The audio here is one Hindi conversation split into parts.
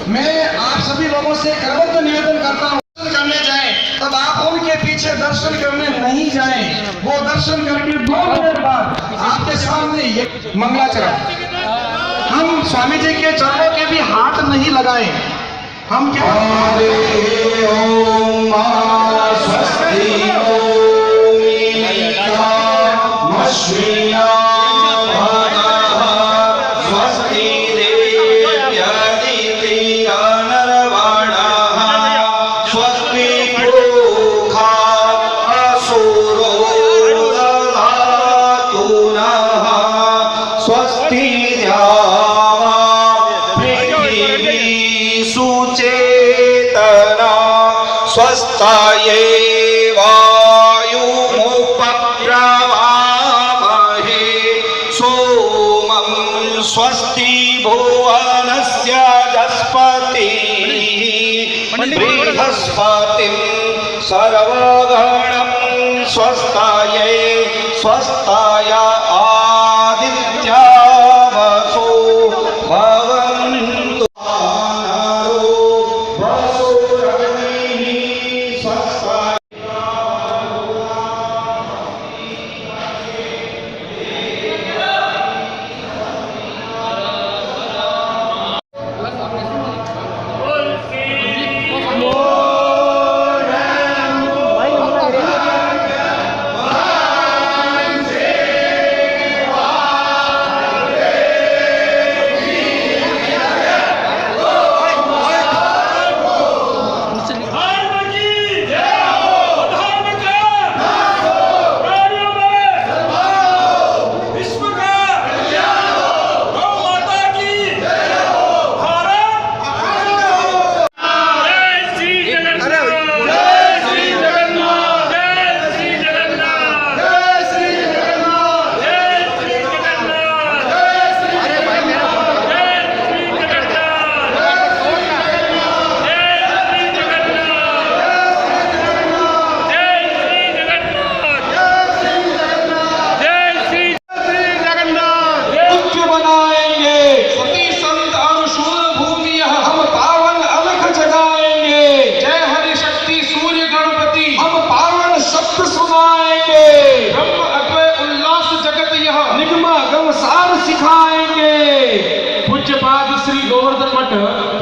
मैं आप सभी लोगों से करबद्ध निवेदन करता हूँ, करने जाएं तब आप उनके पीछे दर्शन करने नहीं जाएं। वो दर्शन करके 2 मिनट बाद आपके सामने ये मंगलाचरण, हम स्वामी जी के चरणों के भी हाथ नहीं लगाएं। हम क्या स्वस्थाये वायुमुपप्लवामहे सोमं स्वस्ति भुवनस्य जस्पतिः बृहस्पतिं सर्वगणं स्वस्थाये स्वस्थाय आदित्या वसो भवन्तु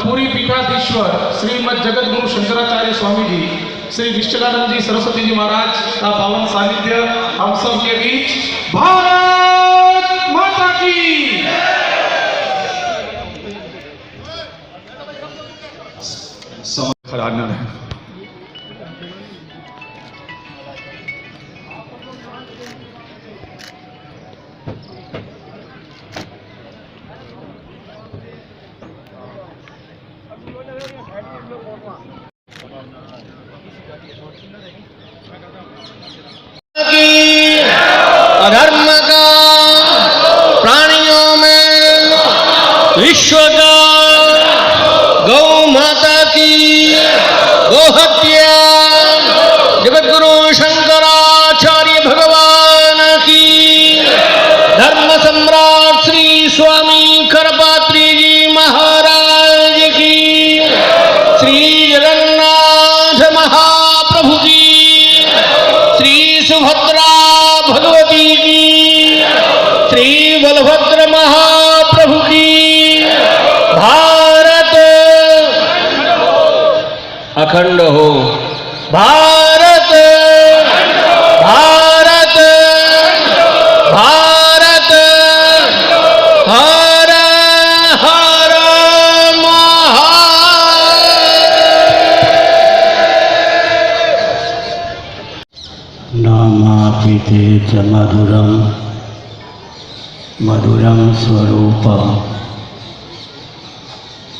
पूरी पीठाधीश्वर श्रीमद जगत गुरु शंकराचार्य स्वामी जी, श्री विश्वलानंद जी सरस्वती जी महाराज का पावन सानिध्य हम सब के बीच। भारत माता की खराब न रहे। अधर्म का प्राणियों में विश्व का गौ माता की गोहत्या जगत गुरु शंकराचार्य भगवान की धर्म सम्राट श्री स्वामी करपात्री जी महाराज की श्री जगन्नाथ महाप्रभु की श्री सुभद्रा भगवती की श्री बलभद्र महाप्रभु की भारत अखंड हो। भारत भारत भारत हर हर नामापिते च मधुरं मधुरं स्वरूपं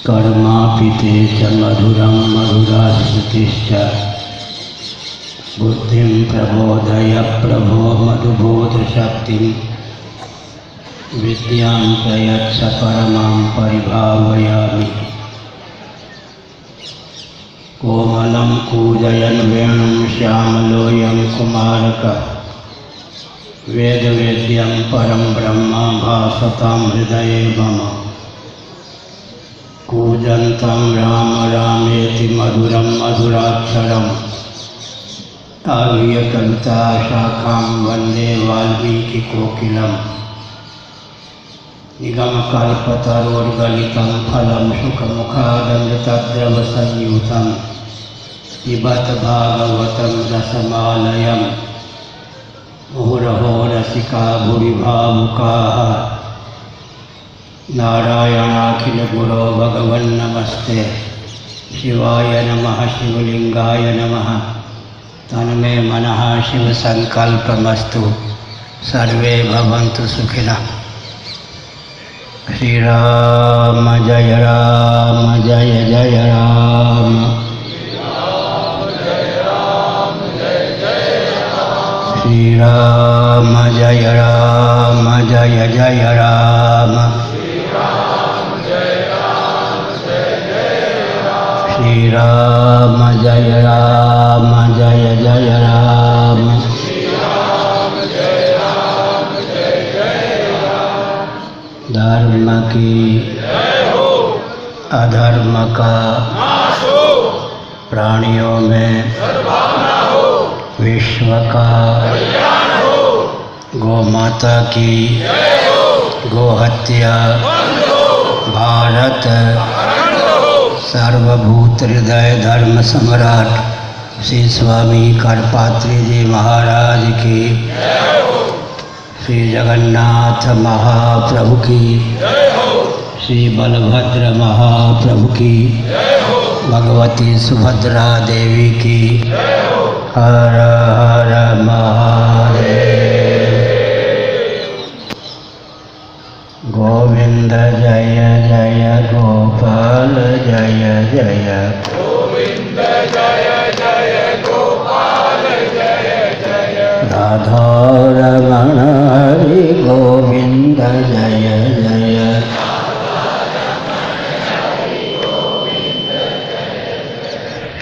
कर्मापिते च मधुरं मधुरास्मृतिश्च बुद्धिं प्रबोधय प्रभो मधुबोधशक्तिं विद्यां प्रयच्छ परमां परिभावयामि। कोमलं कूजयन् वेणुं श्यामलोऽयं कुमारकः वेद वेद्यं परम ब्रह्म भासतां हृदये मम कूजन्तं राम रामेति मधुरं मधुराक्षरम् आरुह्य कविता शाखां वन्दे वाल्मीकिकोकिलम् निगमकल्पतरोर्गलितं फलं शुकमुखादमृतद्रवसंयुतं पिबत भागवतं रसमालयम् मुहुरहो रसिका भुवि भावुकाः नारायणाखिलगुरो भगवन्नमस्ते शिवाय नमः शिवलिंगाय नमः तन्मे मनः शिवसङ्कल्पमस्तु सर्वे भवन्तु सुखिनः। श्रीराम जय जय राम श्रीराम जय राम श्रीराम जय राम धर्म की अधर्म का प्राणियों में विश्व का गौ माता की गौ हत्या भारत सर्वभूत हृदय धर्म सम्राट श्री स्वामी करपात्री जी महाराज की, श्री जगन्नाथ महाप्रभु की, श्री बलभद्र महाप्रभु की, भगवती सुभद्रा देवी की। हर हर महादेव। गोविंद जय जय गोपाल जय जय गोविंद जय जय गोपाल जय जय राधा रमण हरि गोविंद जय जय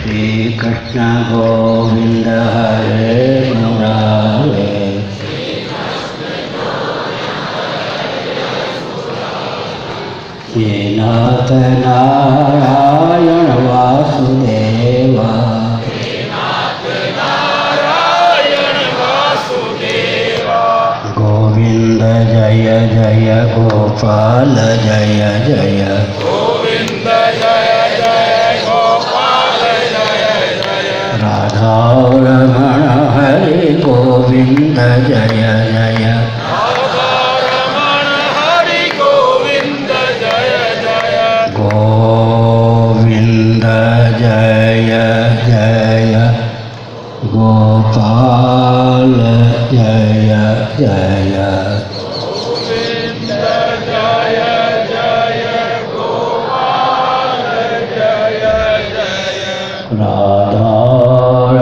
श्री कृष्ण गोविंद हरे मुरारे ये नाथ नारायण वासुदेवा गोविंद जय जय गोपाल जय जय गोविंद जय जय गोपाल जय जय राधा रमण हरि गोविंद जय जय रमण हरि गोविंद जय जय गोविंद जय जय गोपाल जय जय गोविंद जय जय गोपाल जय जय राधा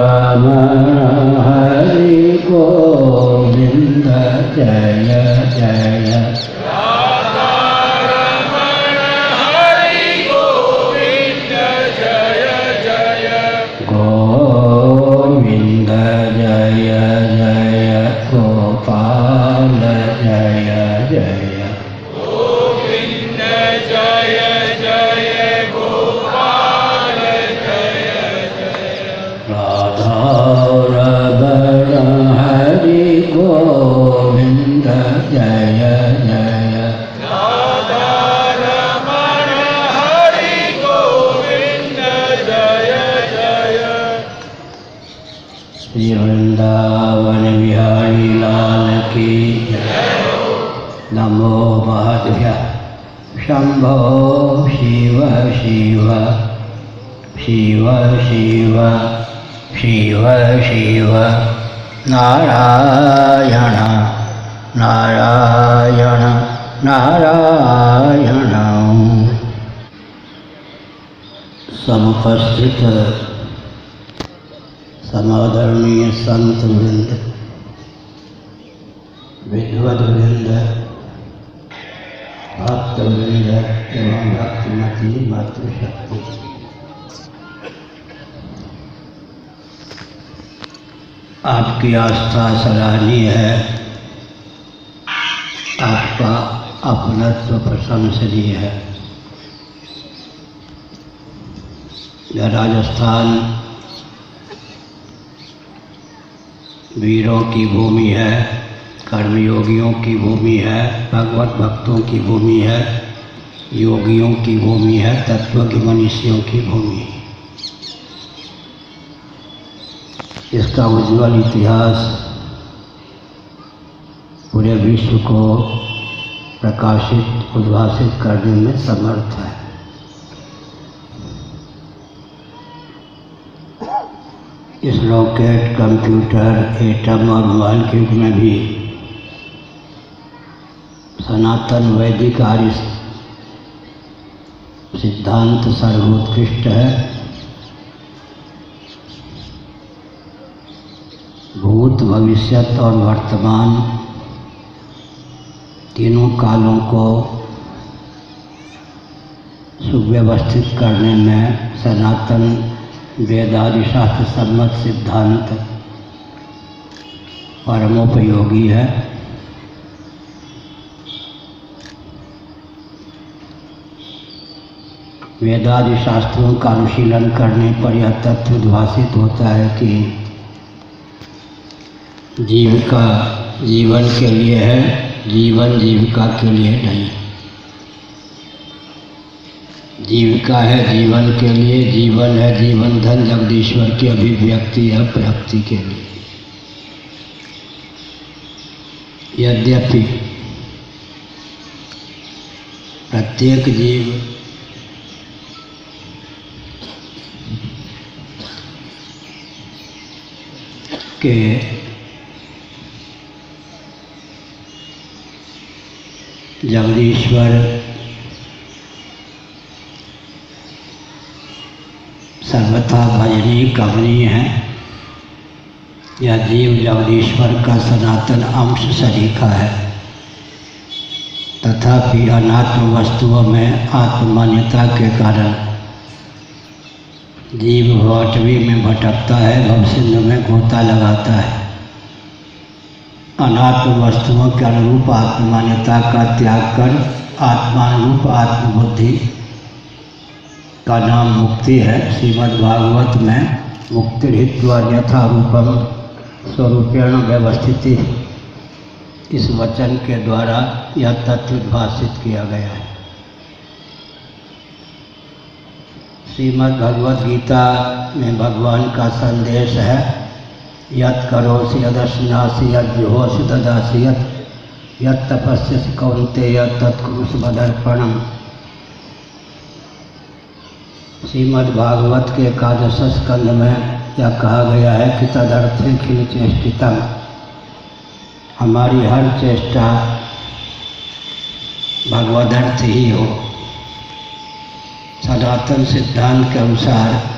रमण हरि गोविंद जय जय राधा रमण हरि गोविंद जय जय गोविंद जय जय गोपाल जय जय गोविंद जय जय गोपाल जय जय राधा रमण हरि गोविंद जय जय राधा रमण हरि गोविंद जय जय श्री वृंदावन बिहारी लाल की जय। नमो महादेव शंभो शिव शिव शिव शिव शिव शिव नारायण नारायण नारायण। समुपस्थित समादरणीय संत वृंद, विद्वद वृंद, भक्त वृंद एवं भक्तिमती मातृशक्ति, आपकी आस्था सराहनीय है। आपका अपनत्व प्रशंसनीय है। यह राजस्थान वीरों की भूमि है, कर्मयोगियों की भूमि है, भगवत भक्तों की भूमि है, योगियों की भूमि है, तत्वज्ञ मनुष्यों की भूमि। इसका उज्ज्वल इतिहास पूरे विश्व को प्रकाशित उद्भासित करने में समर्थ है। इस रॉकेट, कंप्यूटर, एटम और मोबाइल के युग में भी सनातन वैदिक आर्य सिद्धांत सर्वोत्कृष्ट है। भूत, भविष्यत और वर्तमान तीनों कालों को सुव्यवस्थित करने में सनातन वेदादि शास्त्र सम्मत सिद्धांत परमोपयोगी है। वेदादि शास्त्रों का अनुशीलन करने पर यह तथ्य उद्भासित होता है कि जीविका जीवन के लिए है, जीवन जीविका के लिए नहीं। जीविका है जीवन के लिए, जीवन है जीवन धन जगदीश्वर की अभिव्यक्ति या प्राप्ति के लिए। यद्यपि प्रत्येक जीव के जगदीश्वर सर्वथा भजनीय कमनीय है। यह जीव जगदीश्वर का सनातन अंश सरीखा है। तथापि अनात्म वस्तुओं में आत्ममान्यता के कारण जीव भवटवी में भटकता है, भवसिंधु में गोता लगाता है। अनात्म वस्तुओं के अनुरूप आत्ममान्यता का त्याग कर आत्मानुरूप आत्मबुद्धि का नाम मुक्ति है। श्रीमद् भागवत में मुक्ति हित्वा यथा रूपम स्वरूपेण व्यवस्थिति, इस वचन के द्वारा यह तत्व उद्भासित किया गया है। श्रीमद् भगवद गीता में भगवान का संदेश है, यत् करोसि यदश्नासि यज्जुहोसि ददासि यत् तपस्यसि कौन्तेय तत्कुरुषु मदर्पणम्। श्रीमद् भागवत के एकादश स्कंध में यह कहा गया है कि तदर्थे खिल चेष्टितम, हमारी हर चेष्टा भगवदर्थ ही हो। सनातन सिद्धांत के अनुसार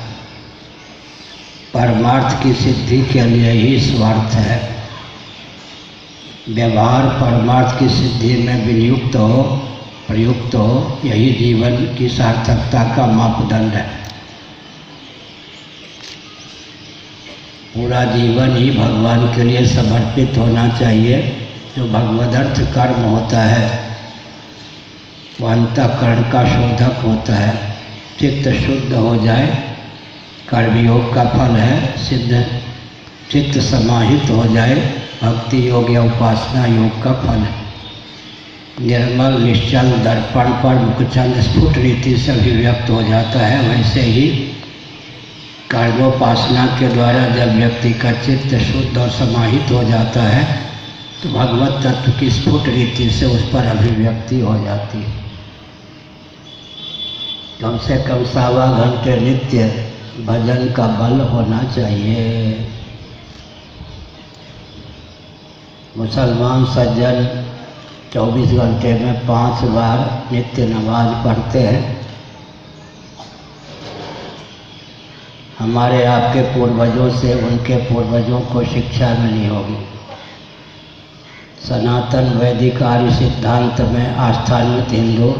परमार्थ की सिद्धि के लिए ही स्वार्थ है। व्यवहार परमार्थ की सिद्धि में विनियुक्त हो, प्रयुक्त हो, यही जीवन की सार्थकता का मापदंड है। पूरा जीवन ही भगवान के लिए समर्पित होना चाहिए। जो भगवदर्थ कर्म होता है वह अंतःकरण का शोधक होता है। चित्त शुद्ध हो जाए, कर्मयोग का फल है सिद्ध। चित्त समाहित हो जाए, भक्ति योग या उपासना योग का फल है। निर्मल निश्चल दर्पण पर मुखचंद स्फुट रीति से अभिव्यक्त हो जाता है। वैसे ही कर्मोपासना के द्वारा जब व्यक्ति का चित्त शुद्ध और समाहित हो जाता है तो भगवत तत्व की स्फुट रीति से उस पर अभिव्यक्ति हो जाती है। कम से कम 1.25 घंटे नित्य भजन का बल होना चाहिए। मुसलमान सज्जन 24 घंटे में 5 बार नित्य नमाज पढ़ते हैं। हमारे आपके पूर्वजों से उनके पूर्वजों को शिक्षा मिली होगी। सनातन वैदिक आर्य सिद्धांत में आस्थान्वित हिंदू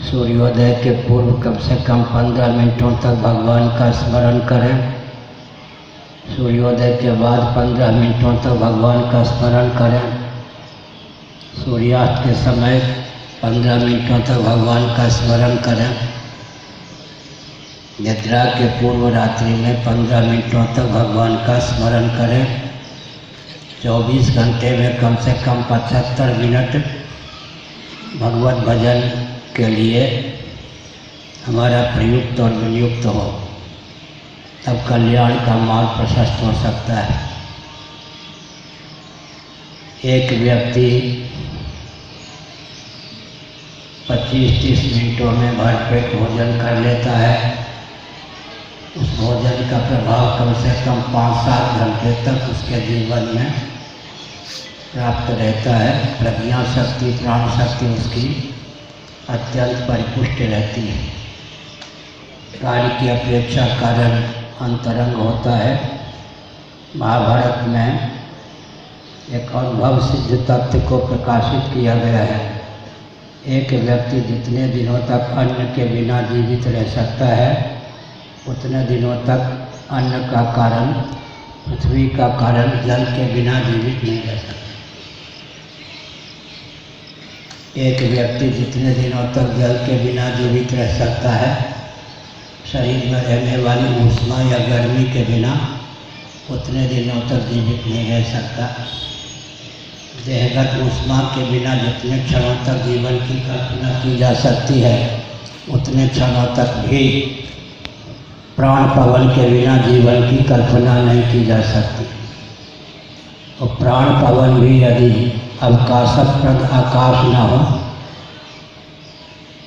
सूर्योदय के पूर्व कम से कम 15 मिनटों तक भगवान का स्मरण करें। सूर्योदय के बाद 15 मिनटों तक भगवान का स्मरण करें। सूर्यास्त के समय 15 मिनटों तक भगवान का स्मरण करें। निद्रा के पूर्व रात्रि में 15 मिनटों तक भगवान का स्मरण करें। 24 घंटे में कम से कम 75 मिनट भगवत भजन के लिए हमारा प्रयुक्त और विनियुक्त हो, तब कल्याण का मार्ग प्रशस्त हो सकता है। एक व्यक्ति 25-30 मिनटों में भरपेट भोजन कर लेता है। उस भोजन का प्रभाव कम से कम 5-7 घंटे तक उसके जीवन में प्राप्त रहता है। प्रज्ञा शक्ति, प्राण शक्ति उसकी अत्यंत परिपुष्ट रहती है। कार्य की अपेक्षा कारण अंतरंग होता है। महाभारत में एक अनुभव सिद्ध तथ्य को प्रकाशित किया गया है। एक व्यक्ति जितने दिनों तक अन्न के बिना जीवित रह सकता है, उतने दिनों तक अन्न का कारण, पृथ्वी का कारण जल के बिना जीवित नहीं रह सकता। एक व्यक्ति जितने दिनों तक जल के बिना जीवित रह सकता है, शरीर में रहने वाली ऊष्मा या गर्मी के बिना उतने दिनों तक जीवित नहीं रह सकता। देहगत ऊष्मा के बिना जितने क्षणों तक जीवन की कल्पना की जा सकती है, उतने क्षणों तक भी प्राण पवन के बिना जीवन की कल्पना नहीं की जा सकती। और प्राण पवन भी यदि अवकाशप्रद आकाश न हो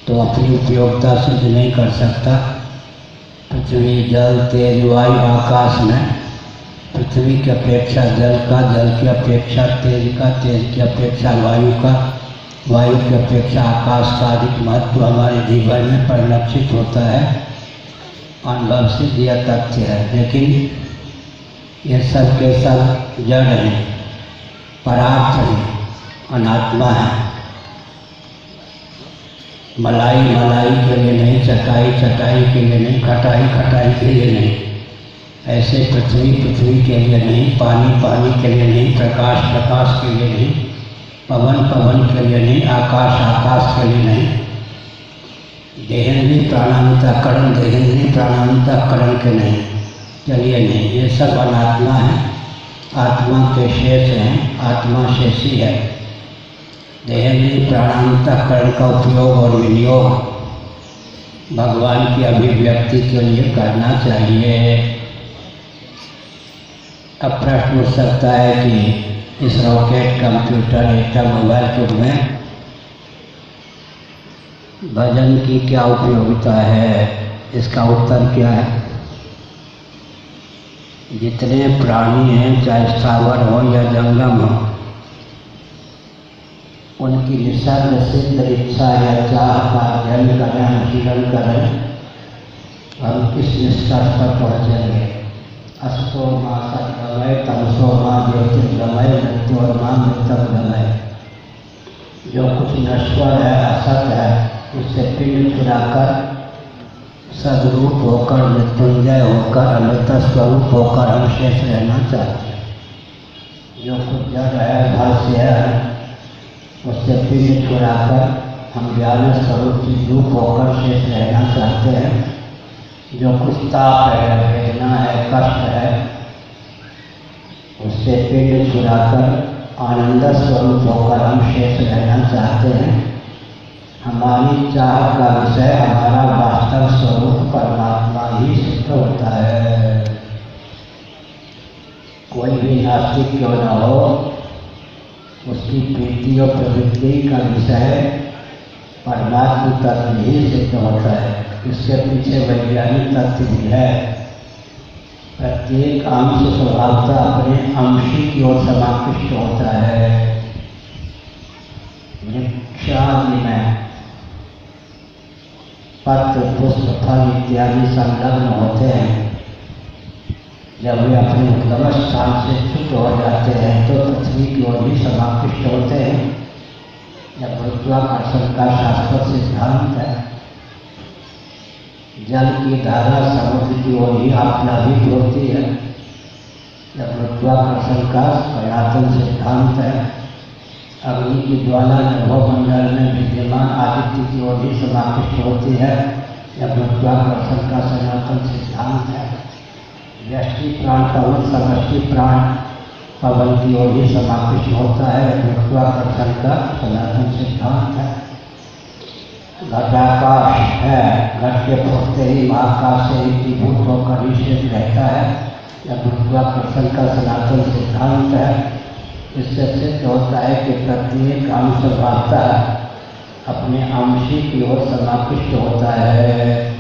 तो अपनी उपयोगिता सिद्ध नहीं कर सकता। पृथ्वी, जल, तेज, वायु, आकाश में पृथ्वी की अपेक्षा जल का, जल की अपेक्षा तेज का, तेज की अपेक्षा वायु का, वायु की अपेक्षा आकाश का अधिक महत्व हमारे जीवन में परिलक्षित होता है। अनुभव सिद्ध यह तथ्य है। लेकिन ये सब के सब जड़ हैं, परार्थ हैं, अनात्मा है। मलाई मलाई के लिए नहीं, चटाई चटाई के लिए नहीं, खटाई खटाई के लिए नहीं। ऐसे पृथ्वी पृथ्वी के लिए नहीं, पानी पानी के लिए नहीं, प्रकाश प्रकाश के लिए नहीं, पवन पवन के लिए नहीं, आकाश आकाश के लिए नहीं, देहेंद्रीय प्राणांतकरण देहेंद्रीय प्राणांतकरण के नहीं, चलिए नहीं। ये सब अनात्मा है, आत्मा के शेष हैं, आत्मा शेषी है। देहेंद्रीय प्राणांतकरण का उपयोग और विनियोग भगवान की अभिव्यक्ति के लिए करना चाहिए। अब प्रश्न उठ सकता है कि इस रॉकेट, कंप्यूटर, एटम, मोबाइल के युग में भजन की क्या उपयोगिता है? इसका उत्तर क्या है? जितने प्राणी हैं, चाहे स्थावर हो या जंगम हो, उनकी निसर्ग सिद्ध इच्छा या चाह का अध्ययन करें, अनुशीलन करें, हम किस निष्कर्ष पर पहुँचेंगे? असतो माँ सद्गमय, तमसो माँ ज्योतिर्गमय, मृत्योर्मां मृतंगमय। जो कुछ नश्वर है, असत है, उससे पिंड छुड़ाकर सदरूप होकर, मृत्युंजय होकर, अमृत स्वरूप होकर हम शेष रहना चाहते हैं। जो कुछ जड़ है, भाष्य है, उससे पिंड छुड़ाकर हम ज्ञान स्वरूप रूप होकर शेष रहना चाहते हैं। जो कुछ ताप है, वेदना है, कष्ट है, उससे पिंड छुड़ाकर आनंद स्वरूप होकर हम शेष रहना चाहते हैं। हमारी चाह का विषय हमारा वास्तव स्वरूप परमात्मा ही सिद्ध होता है। कोई भी नास्तिक क्यों न हो, उसकी प्रीति और प्रवृत्ति का विषय परमात्मा तत्व ही सिद्ध होता है। इसके पीछे वैज्ञानिक तथ्य भी है। प्रत्येक अंश स्वभावतः अपने अंशी की ओर समाकृष्ट होता है। वृक्षादि में पत्र, पुष्प, फल इत्यादि संलग्न होते हैं। जब वे अपने उद्गम स्थान से च्युत हो जाते हैं तो पृथ्वी की ओर भी समाकृष्ट होते हैं। जब गुरुत्वाकर्षण का शाश्वत सिद्धांत है, जल की धारा समुद्र की ओर ही आप्लावित होती है। जब गुरुत्वाकर्षण का सनातन सिद्धांत है, अग्नि की ज्वाला नभोमंडल में विद्यमान आदित्य की ओर ही समाविष्ट होती है। यह गुरुत्वाकर्षण का सनातन सिद्धांत है। व्यष्टि प्राण पवन समष्टि प्राण पवन की ओर ही समाविष्ट होता है। गुरुत्वाकर्षण का सनातन सिद्धांत है। घटाकाश है, घट के पहुँचते ही महाकाश से विभूत होकर ही शेष रहता है। यह गुरुत्वाकर्षण का सनातन सिद्धांत है। इससे सिद्ध होता है कि प्रत्येक अंश भागता अपने अंशी की ओर समाविष्ट होता है।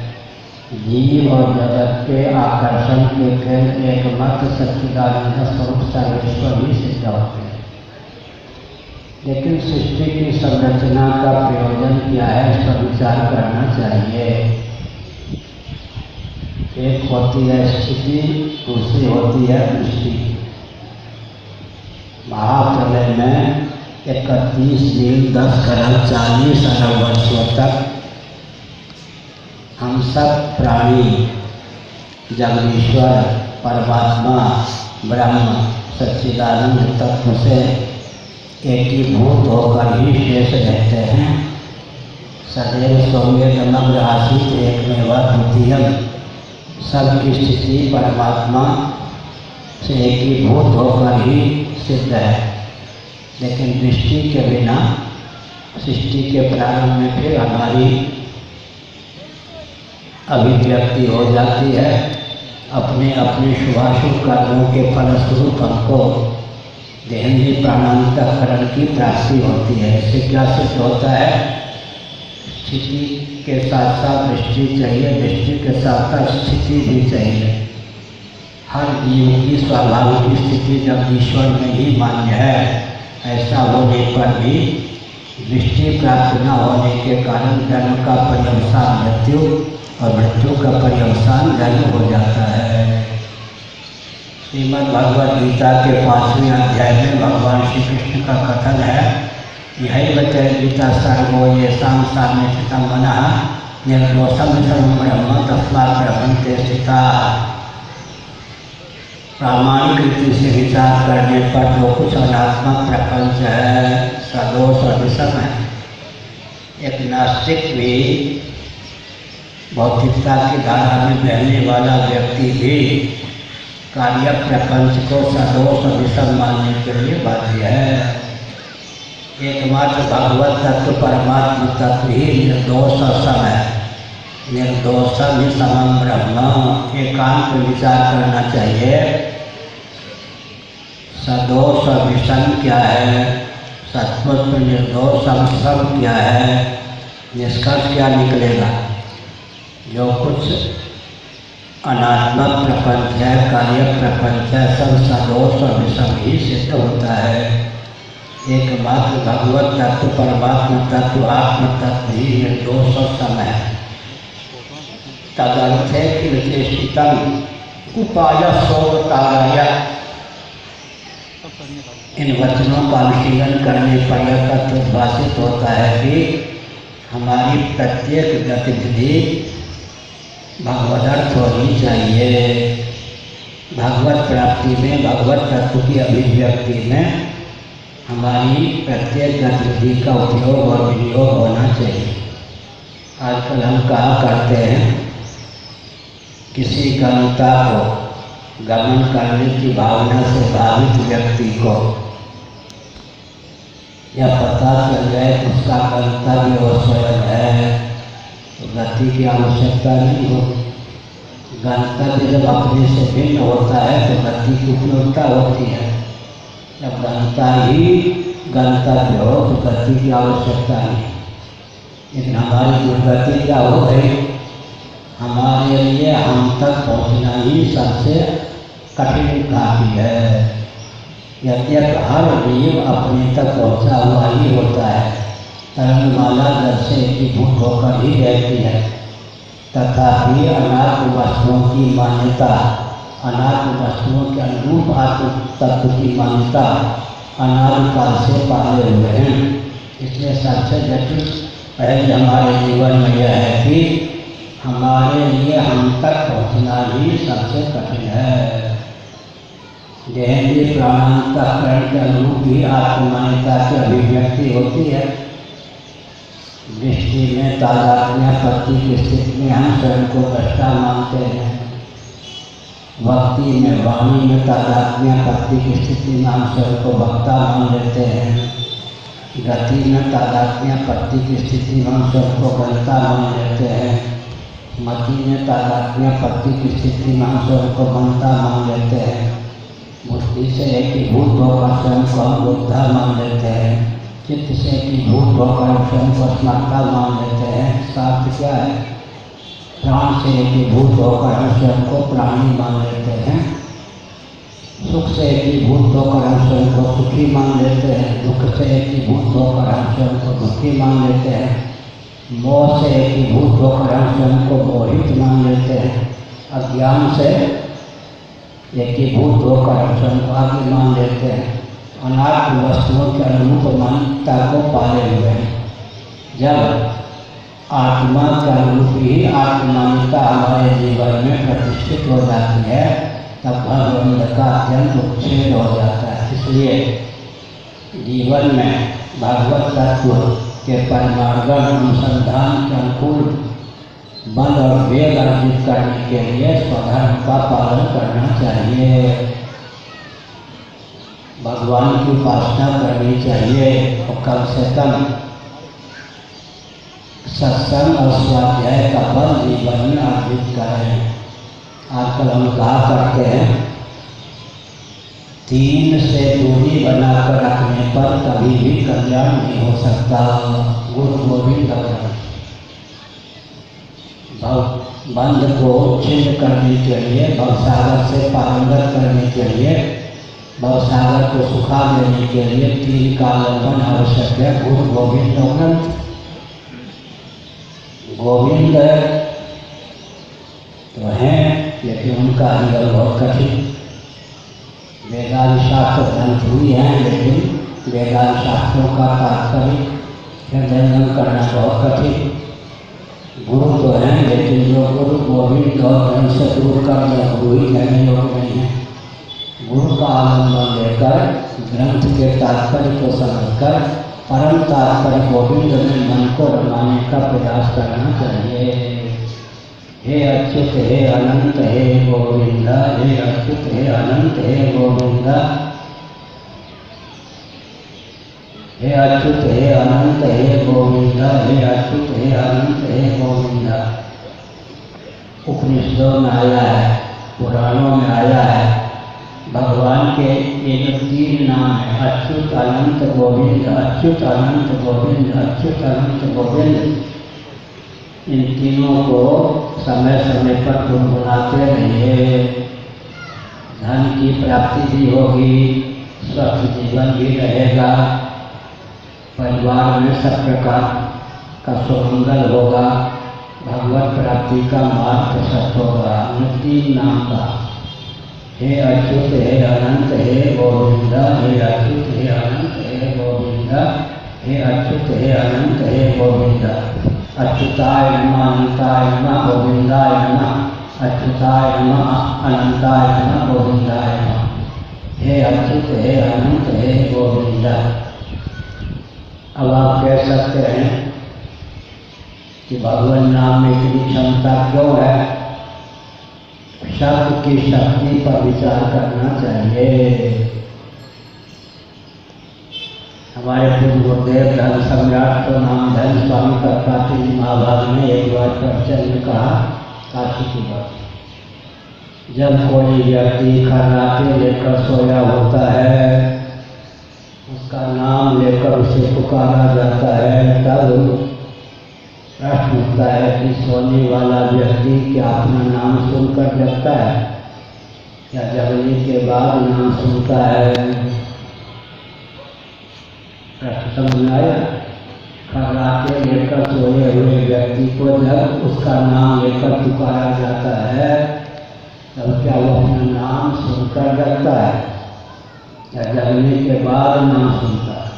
जीव और जगत के आकर्षण के केंद्र एकमात्र सच्चिदानंद स्वरूप सर्वेश्वर ही सिद्ध होते हैं। लेकिन सृष्टि की संरचना का प्रयोजन क्या है, इस पर विचार करना चाहिए। एक होती है स्थिति, दूसरी होती है दृष्टि। महाप्रलय में 31 दिन 10 करोड़ 40 अरब वर्षों तक हम सब प्राणी जगदीश्वर परमात्मा ब्रह्म सच्चिदानंद तत्व से एकीभूत होकर ही शेष रहते हैं। सदैव सौम्यमग्र आसीत एकमेव द्वितीयम्। सबकी स्थिति परमात्मा से एकीभूत होकर ही सिद्ध है। लेकिन दृष्टि के बिना सृष्टि के प्रारंभ में फिर हमारी अभिव्यक्ति हो जाती है। अपने अपने शुभाशुभ कर्मों के फलस्वरूप हमको देहेंद्रीय प्राणांतकरण की प्राप्ति होती है। इससे क्या सिद्ध होता है? स्थिति के साथ साथ दृष्टि चाहिए, दृष्टि के साथ साथ स्थिति भी चाहिए। हर जीव की स्वाभाविक स्थिति जगदीश्वर में ही मान्य है। ऐसा होने पर भी दृष्टि प्राप्त न होने के कारण जन्म का पर्यवसान मृत्यु और मृत्यु का पर्यवसान जन्म हो जाता है। श्रीमद् भगवद गीता के 5वें अध्याय में भगवान श्री कृष्ण का कथन है, यही बचे गीता सर्वो ये शाम सामने स्थितम मनः निर्दोषम सर्व ब्रह्म तस्मात् ब्रह्मन्ते स्थिता। प्रामाणिक रीति से विचार करने पर जो कुछ अनात्मक प्रपंच है सदोष और विषम है। एक नास्तिक भी, भौतिकता की धारा में बहने वाला व्यक्ति भी कार्य प्रपंच को सदोष और विषम मानने के लिए बाध्य है। एकमात्र भगवत तत्व परमात्मा तत्व ही निर्दोष और सम है। निर्दोषम ही समम ब्रह्म। एकांत में विचार करना चाहिए। सदोष और विषम क्या है, सत्वत्व निर्दोष सम क्या है, निष्कर्ष क्या निकलेगा? जो कुछ अनात्मक प्रपंच है, कार्य प्रपंच है, सब सदोष और विषम ही सिद्ध होता है। एकमात्र भगवत तत्व परमात्मा तत्व आत्म तत्व ही निर्दोष और सम है। तदर्थे कि विशेषितम उपाय सोवताराय। इन वचनों का अनुशीलन करने पर यह तत्व उद्भासित होता है कि हमारी प्रत्येक गतिविधि भगवदर्थ होनी चाहिए। भगवत प्राप्ति में, भगवत तत्व की अभिव्यक्ति में हमारी प्रत्येक गतिविधि का उपयोग और विनियोग होना चाहिए। आजकल हम कहा करते हैं, किसी गंता को गमन करने की भावना से भावित व्यक्ति को यह पता चल जाए कि उसका गंतव्य वो स्वयं है तो गति की आवश्यकता नहीं हो। गंतव्य जब अपने से भिन्न होता है तो गति की उपयोगिता होती है। जब गंता ही गंतव्य हो तो गति की आवश्यकता नहीं। लेकिन हमारी दुर्गति क्या हो गई? हमारे लिए हम तक पहुंचना ही सबसे कठिन घाटी है। यद्यपि हर जीव अपने तक पहुंचा हुआ ही होता है, तरंगमाला जब से एकीभूत होकर ही रहती है, तथापि अनात्म वस्तुओं की मान्यता, अनात्म वस्तुओं के अनुरूप आत्म तत्व की मान्यता अनादिकाल से पाले हुए हैं। इसलिए सबसे जटिल पहले हमारे जीवन में यह है कि हमारे लिए हम तक पहुँचना ही सबसे कठिन है। देहेंद्रीय प्राणांतकरण के अनुरूप ही आत्मान्यता की अभिव्यक्ति होती है। दृष्टि में तादात्म्यापत्ति की स्थिति में हम स्वयं को दृष्टा मानते हैं। भक्ति में वाणी में तादात्म्यापत्ति की स्थिति में हम स्वयं को वक्ता मान लेते हैं। गति में तादात्म्यापत्ति की स्थिति में हम स्वयं को गणता मान लेते हैं। मति में तादात्म्यापत्ति की स्थिति में हम स्वयं को मनता मान लेते हैं। बुद्धि से एकीभूत होकर स्वयं को हम बुद्धा मान लेते हैं। चित्त से एकीभूत होकर स्वयं को स्मर्ता मान लेते हैं। साथ क्या है? प्राण से एकीभूत होकर हम स्वयं को प्राणी मान लेते हैं। सुख से एकीभूत होकर हम स्वयं को सुखी मान लेते हैं। दुख से एकीभूत होकर हम स्वयं को दुखी मान लेते हैं। मोह से एकीभूत होकर हम स्वयं को मोहित मान लेते हैं। अज्ञान से एकीभूत होकर हम स्वयं को आगे मान लेते हैं। अनात्म वस्तुओं के अनुरूप मान्यता को पाले हुए हैं। जब आत्मा के अनुरूप ही आत्मान्यता हमारे जीवन में प्रतिष्ठित हो जाती है तब भगवंत का अत्यंत उच्छेद हो जाता है। इसलिए जीवन में भागवत तत्व के परमार्गण अनुसंधान के अनुकूल बल और वेग अर्जित करने के लिए स्वधर्म का पालन करना चाहिए। भगवान की उपासना करनी चाहिए और कम से कम सत्संग और स्वाध्याय का बल जीवन में अर्जित करें। आजकल हम कहा करते हैं 3 से दूरी बनाकर रखने पर कभी भी कल्याण नहीं हो सकता। गुरु गोविंद बंध को छिन्न करने के लिए, भवसागर से पारंगत करने के लिए, भवसागर को सुखा देने के लिए 3 का आलम्बन आवश्यक है। गुरु गोविंद गोविंद तो हैं लेकिन उनका अंदर बहुत कठिन। वेदांत शास्त्र ग्रंथ हुई हैं लेकिन वेदांत शास्त्रों का तात्पर्य हृदयंगम करना बहुत कठिन। गुरु तो हैं लेकिन जो गुरु गोविंद और ग्रंथ से दूर कर दे गुरु ही कहने योग्य नहीं है। गुरु का आलम्बन लेकर ग्रंथ के तात्पर्य को समझकर परम तात्पर्य गोविंद में मन को रमाने का प्रयास करना चाहिए। हे अच्युत हे अनंत हे गोविंद, हे अच्युत हे अनंत हे गोविंद, हे अच्युत हे अनंत हे गोविंद, हे अच्युत हे अनंत हे गोविंद। उपनिषदों में आया है, पुराणों में आया है। भगवान के ये 3 नाम है, अच्युत अनंत गोविंद, अच्युत अनंत गोविंद, अच्युत अनंत गोविंद। इन तीनों को समय समय पर गुनगुनाते रहिए। धन की प्राप्ति भी होगी, स्वस्थ जीवन भी रहेगा, परिवार में सब प्रकार का सुमंगल होगा, भगवत प्राप्ति का मार्ग प्रशस्त होगा। 3 नाम का हे अच्युत हे अनंत हे गोविंद, हे अच्युत हे अनंत हे गोविंद, हे अच्युत हे अनंत हे गोविंद। अच्युताय नमः, अनंताय नमः, गोविंदाय नमः। अच्युताय नमः, अनंताय नमः, गोविंदाय नमः। हे अच्युत हे अनंत हे गोविंद। अब आप कह सकते हैं कि भगवान नाम में इतनी क्षमता क्यों है? शब्द की शक्ति पर विचार करना चाहिए। हमारे पूज्य गुरुदेव धन सम्राट तो नाम धन स्वामी कर्पाती महाभाग ने एक बार परिचय में कहा, काशी की बात। जब कोई व्यक्ति खर्राटे लेकर सोया होता है, उसका नाम लेकर उसे पुकारा जाता है, तब प्रश्न उठता है कि सोने वाला व्यक्ति क्या अपना नाम सुनकर जगता है या जगने के बाद नाम सुनता है? प्रश्न समझ में आया? खर्राटे लेकर सोए हुए व्यक्ति को जब उसका नाम लेकर पुकारा जाता है तब क्या वो अपना नाम सुनकर जगता है या जगने के बाद नाम सुनता है?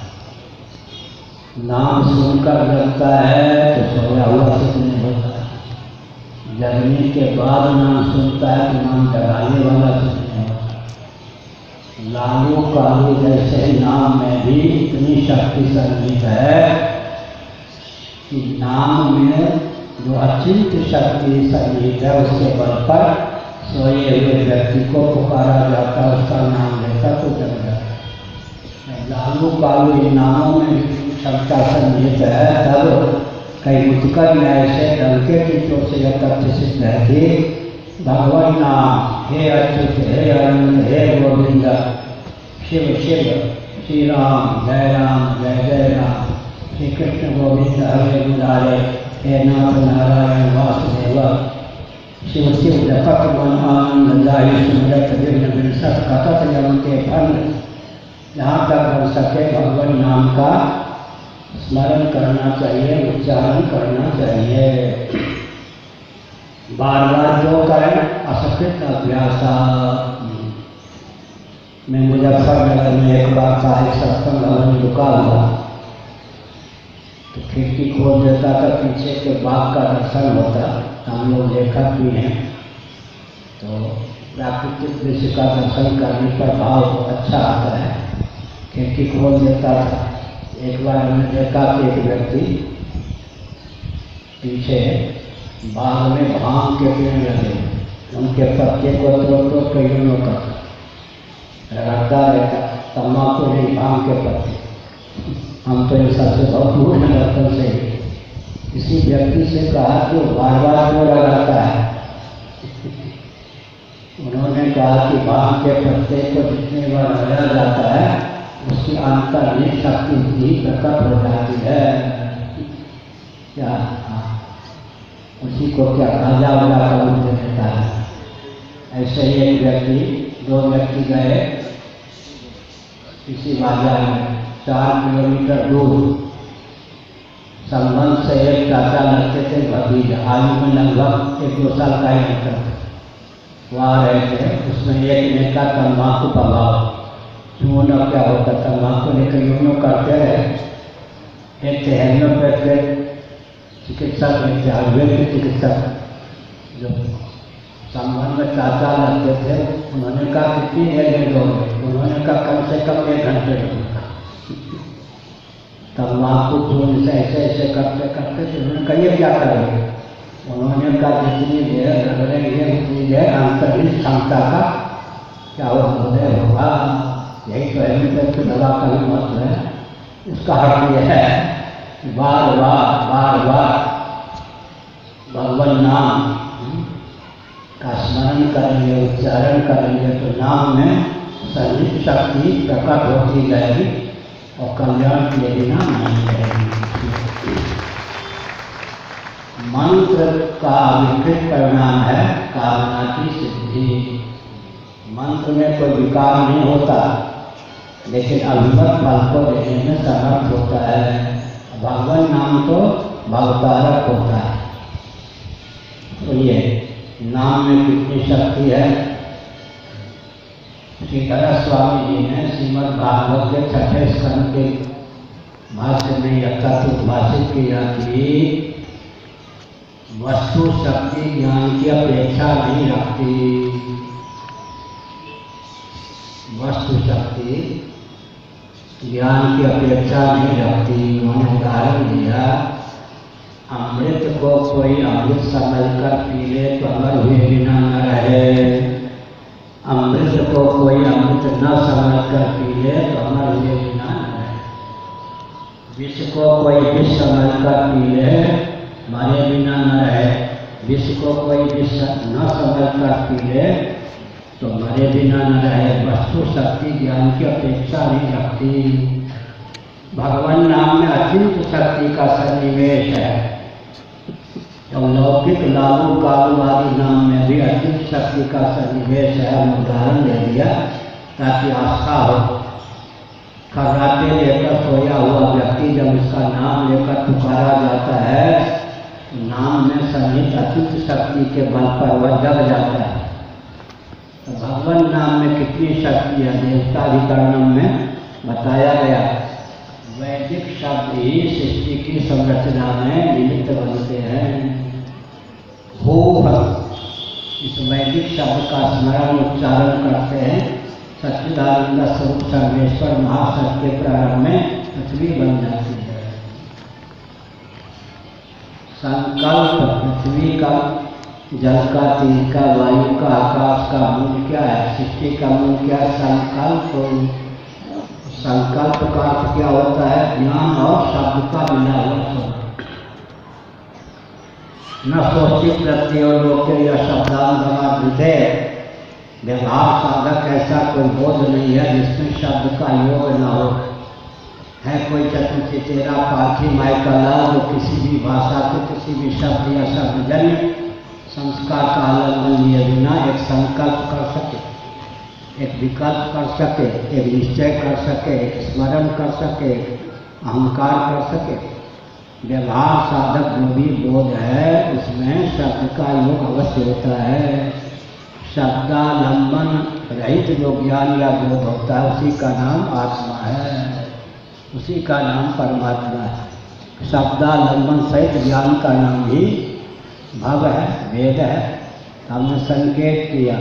नाम सुनकर जगता है तो सोया हुआ सिद्ध नहीं होता, जगने के बाद नाम सुनता है तो नाम जगाने वाला सिद्ध नहीं होता। लालू कालू जैसे नाम में भी इतनी शक्ति सन्निहित है कि नाम में जो अचिंत शक्ति सन्निहित है उसके बल पर सोए हुए व्यक्ति को पुकारा जाता है, उसका नाम लेकर तो जग जाता है। लालू कालू इन नामों में क्षमता सन्निहित है। तब कई मुतकर न्याय से डंके की चोट से यह तथ्य सिद्ध है कि भगवान नाम हे अच्युत हे अनंत हे गोविंद शिव शिव श्री राम जय जय राम श्री कृष्ण गोविंद हरे मुरारे हे नाथ नारायण वासुदेव शिव शिव जपत मन आनंददायी सुमरत विघ्न विनसत कटत यम के फल। जहाँ तक हो सके भगवान नाम का स्मरण करना चाहिए, उच्चारण करना चाहिए। बार बार जो करें असकृत अभ्यास। मैं मुजफ्फरनगर में एक बार था, एक सत्संग भवन रुका हुआ तो खिड़की खोल देता था, पीछे के बाग का दर्शन होता। हम लोग लेखक भी हैं तो प्राकृतिक दृश्य का दर्शन करने पर भाव अच्छा आता है। खिड़की खोल देता था। एक बार हमने देखा कि एक व्यक्ति पीछे बाग में भांग के पेड़ लगे, उनके पत्ते को तोड़ कईयों का रगड़ता रहता, तम्बाकू नहीं भांग के पत्ते। हम तो इन सबसे बहुत दूर हैं दर्शन से। किसी व्यक्ति से कहा कि वो बार बार क्यों रगड़ता है। उन्होंने कहा कि भांग के पत्ते को जितने बार रगड़ा जाता है उसकी अंतर्निहित शक्ति भी प्रकट हो जाती है। क्या उसी को क्या राजा वाला का रूप दे देता है। ऐसे ही एक व्यक्ति, दो व्यक्ति गए किसी बाजार में 4 किलोमीटर दूर। संबंध से एक चाचा लगते थे भतीजा, आयु में लगभग 1-2 साल का ही अंतर था। वहाँ रहे थे। उसमें एक ने कहा तम्बाकू प्रभाव चूना क्या होता, तम्बाकू लेकर यूँ करते रहे। एक थे हेम्योपैथ चिकित्सक, एक थे आयुर्वेदिक चिकित्सक जो संबंध में चाचा लगते थे। उन्होंने कहा कितनी देर में दोगे? उन्होंने कहा कम से कम 1 घंटे लगेगा। तम्बाकू चून से ऐसे करते करते तो उन्होंने कहिए क्या करेंगे? उन्होंने कहा जितनी देर रगड़ेंगे उतनी देर अंतर्निहित क्षमता का क्या उदय होगा। यही तो हेमियोपैथ की दवा का भी महत्व है। उसका अर्थ यह है कि बार बार भगवान नाम का स्मरण करेंगे, उच्चारण करेंगे तो नाम में सन्निहित शक्ति प्रकट होती जाएगी और कल्याण के बिना नहीं रहेगी। मंत्र का विपरीत परिणाम है कामना की सिद्धि। मंत्र में कोई विकार नहीं होता लेकिन अभिमत फल को देने में समर्थ होता है। भगवान नाम तो भवतारक होता है। तो ये नाम में कितनी शक्ति है। श्रीधर स्वामी जी ने श्रीमद् भागवत के 6ठे स्कंद के भाष्य में यथार्थ किया कि वस्तु शक्ति ज्ञान की अपेक्षा नहीं रखती। वस्तु शक्ति ज्ञान की अपेक्षा नहीं रखती। उन्होंने उदाहरण दिया, अमृत को कोई अमृत समझकर पी ले तो अमर हुए बिना न रहे। अमृत को कोई अमृत न समझकर पी ले तो अमर हुए बिना न रहे। विष को कोई विष समझकर पी ले मरे बिना न रहे। विष को कोई विष न समझकर पी ले तो मरे बिना न रहे। वस्तु शक्ति ज्ञान की अपेक्षा नहीं रखती। भगवान नाम में अचिंत शक्ति का सन्निवेश है। तो लौकिक लालू कालू आदि नाम में भी अचिंत शक्ति का सन्निवेश है। हम उदाहरण दे दिया ताकि आस्था हो। खर्राटे लेकर सोया हुआ व्यक्ति जब उसका नाम लेकर पुकारा जाता है तो नाम में सन्निहित अचिंत शक्ति के बल पर वह जग जाता है। तो भगवान नाम में कितनी शक्ति है देवताधिकरणम में बताया गया। वैदिक शब्द ही सृष्टि की संरचना में निमित्त बनते हैं। हो इस वैदिक शब्द का स्मरण उच्चारण करते हैं सच्चिदानंद स्वरूप सर्वेश्वर महासत्य के प्रारंभ में पृथ्वी बन जाती है। संकल्प पृथ्वी का, जल का, तेज का, वायु का, आकाश का मूल क्या है? सृष्टि का मूल क्या है? संकल्प। संकल्प का अर्थ क्या होता है? ज्ञान और शब्द का मिला हुआ। न सोची प्रत्योलोक्य या शब्दांतरावृते, व्यवहार साधक ऐसा कोई बोध नहीं है जिसमें शब्द का योग न हो। है कोई चतुर्चितेरा पार्थी मायकाला जो किसी भी भाषा के किसी भी शब्द या शब्दजन्य संस्कार का आलम्बन लिए बिना एक संकल्प कर सके, एक विकल्प कर सके, एक निश्चय कर सके, एक स्मरण कर सके, अहंकार कर सके। व्यवहार साधक जो भी बोध है उसमें शब्द का योग अवश्य होता है। शब्दालंबन रहित जो ज्ञान या बोध होता है उसी का नाम आत्मा है, उसी का नाम परमात्मा है। शब्दालंबन सहित ज्ञान का नाम ही भव है, वेद है। हमने संकेत किया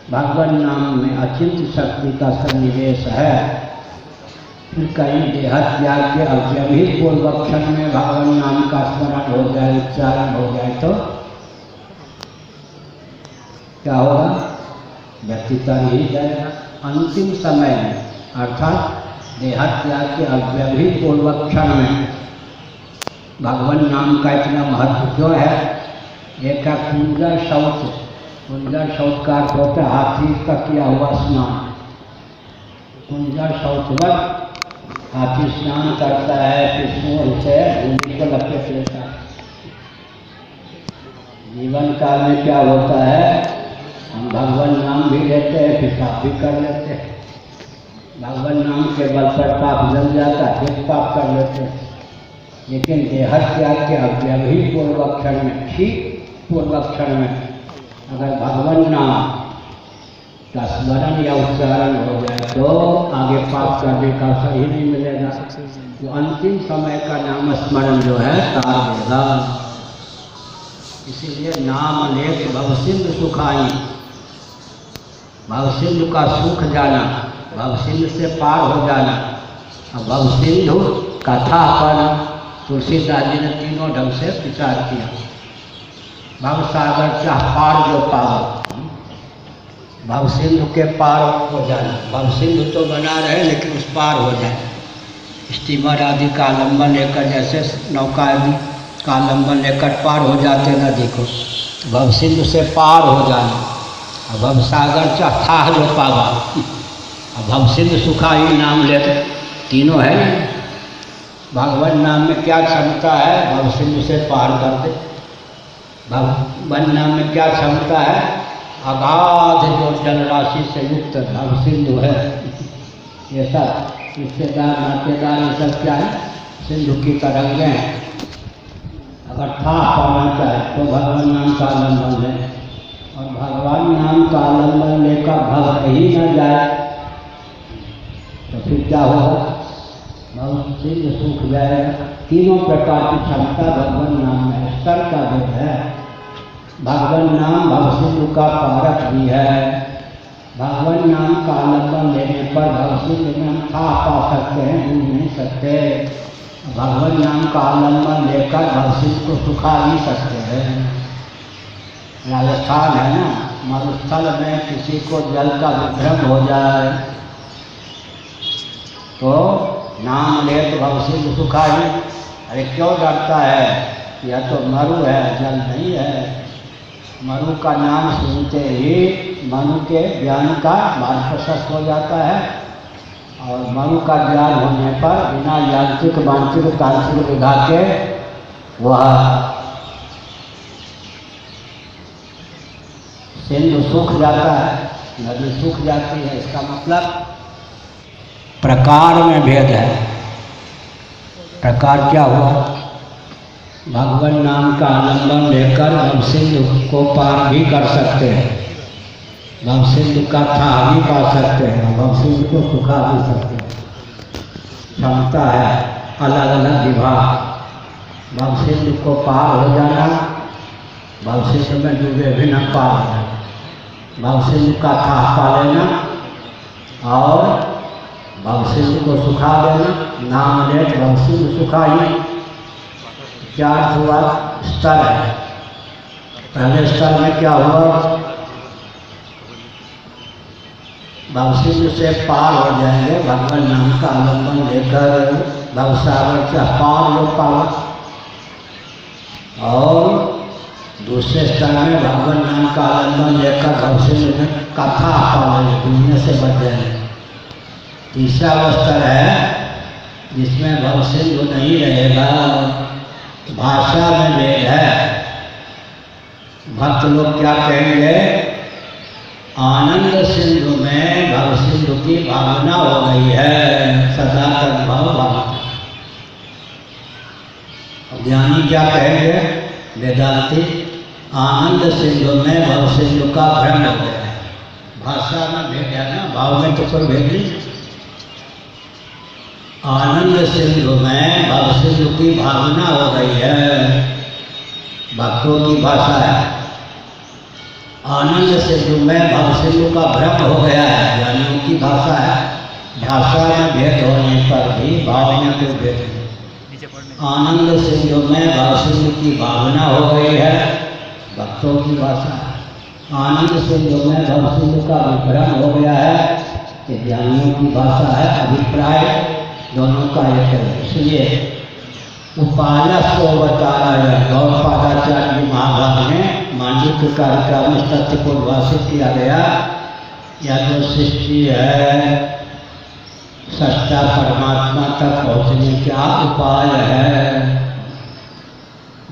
भगवान नाम में अचिंत्य शक्ति का सन्निवेश है। फिर कहीं देह त्याग के अव्यवहित पूर्वक्षण में भगवान नाम का स्मरण हो जाए, उच्चारण हो जाए तो क्या होगा? व्यक्ति तर ही जाएगा। अंतिम समय में अर्थात देह त्याग के अव्यवहित पूर्वक्षण में भगवान नाम का इतना महत्व क्यों है? एक है कुंजर शौच। कुंजर शौच का अर्थ होता है हाथी का किया हुआ स्नान। कुंजर शौचवत हाथी स्नान करता है, फिर सूर्य से भूमि को लपेट लेता है। जीवन काल में क्या होता है? हम भगवान नाम भी लेते हैं, फिर पाप भी कर लेते हैं। भगवान नाम के बल पर पाप जल जाता है, फिर पाप कर लेते हैं। लेकिन देह त्याग के अव्यवहित पूर्वक्षण में, ठीक पूर्वक्षण में अगर भगवान नाम का स्मरण या उच्चारण हो जाए तो आगे पाप करने का अवसर ही नहीं मिलेगा। तो अंतिम समय का नाम स्मरण जो है तार देगा। इसीलिए नाम लेके भवसिंधु सुखाई, भवसिंधु का सुख जाना, भवसिंधु से पार हो जाना। अब भवसिंधु कथा पर तुलसीदास जी ने तीनों ढंग से विचार किया। भवसागर चाह पार जो पावा, भवसिंधु के पार हो जाना। भवसिंधु तो बना रहे लेकिन उस पार हो जाए। स्टीमर आदि का आलम्बन लेकर, जैसे नौका आदि का आलम्बन लेकर पार हो जाते नदी को, भवसिंधु से पार हो जाना। अब भवसागर चाह जो पावा, अब भवसिंधु सुखा ही नाम लेते, तीनों है। भगवान नाम में क्या क्षमता है? भवसिंधु से पार कर दे। भगवान नाम में क्या क्षमता है? अगाध जो जल राशि से युक्त भवसिंधु है। ये सब रिश्तेदार नातेदार ये सब क्या है? सिंधु की तरंगें हैं। अगर था पाना चाहे तो भगवान नाम का आलम्बन ले, और भगवान नाम का आलम्बन लेकर भव ही न जाए तो फिर क्या होगा? भवसिंधु सूख जाएगा। तीनों प्रकार की क्षमता भगवान नाम में, स्तर का भेद है। भगवान नाम भवसिंधु का पारक भी है। भगवान नाम का आलम्बन लेने पर भवसिंधु में हम था पा सकते हैं, डूब नहीं सकते। भगवान नाम का आलम्बन लेकर भवसिंधु को सुखा नहीं सकते हैं। राजस्थान है ना, मरुस्थल में किसी को जल का विभ्रम हो जाए तो नाम ले तो भवसिंधु सुखा ही। अरे क्यों डरता है? यह तो मरु है, जल नहीं है। मनु का नाम सुनते ही मनु के ज्ञान का मार्ग प्रशस्त हो जाता है, और मनु का ज्ञान होने पर बिना यांत्रिक मानसिक तांत्रिक विधा के वह सिंधु सूख जाता है, नदी सूख जाती है। इसका मतलब प्रकार में भेद है। प्रकार क्या हुआ? भगवान नाम का आलम्बन लेकर भवसिंधु को पार भी कर सकते हैं, भवसिंधु का था भी पा सकते हैं, भवसिंधु को सुखा भी सकते हैं। क्षमता है, अलग अलग विभाग। भवसिंधु को पार हो जाना, भवसिंधु में डूबे भी न पार हो जाना। भवसिंधु का था पा लेना, और भवसिंधु को सुखा देना। नाम लेत भवसिंधु सुखाई। क्या अर्थ हुआ? स्तर है। पहले स्तर में क्या हुआ? भवसिंधु से पार हो जाएंगे भगवान नाम का अवलंबन लेकर, भवसागर से पार हो पावा। और दूसरे स्तर में भगवान नाम का अवलंबन लेकर भवसिंधु में कथा पावे, दुनिया से बच जाएंगे। तीसरा वो स्तर है जिसमें भवसिंधु नहीं रहेगा, भाषा में भेद है। भक्त लोग क्या कहेंगे? आनंद सिंधु में भवसिंधु की भावना हो गई है, सदा तद्भव भावना। ज्ञानी क्या कहेंगे? वेदांती, आनंद सिंधु में भवसिंधु का भ्रम हो गया है। भाषा में भेद है ना, भाव में तो कोई भेद नहीं। आनंद सिंधु में भवसिंधु की भावना हो गई है, भक्तों की भाषा है। आनंद सिंधु में भवसिंधु का भ्रम हो गया है, ज्ञानियों की भाषा है। भाषा में भेद होने पर भी भाव में कोई भेद नहीं। आनंद सिंधु में भवसिंधु की भावना हो गई है, भक्तों की भाषा है। आनंद सिंधु में भवसिंधु का विभ्रम हो गया है, ये ज्ञानियों की भाषा है। अभिप्राय दोनों का एक है। इसलिए उपालक को बता रहा है। गौड़पादाचार्य जी महाभारत में मांडुक्य कारिका में तथ्य को भाषित किया गया। यह जो सृष्टि है सच्चा परमात्मा तक पहुँचने का उपाय है।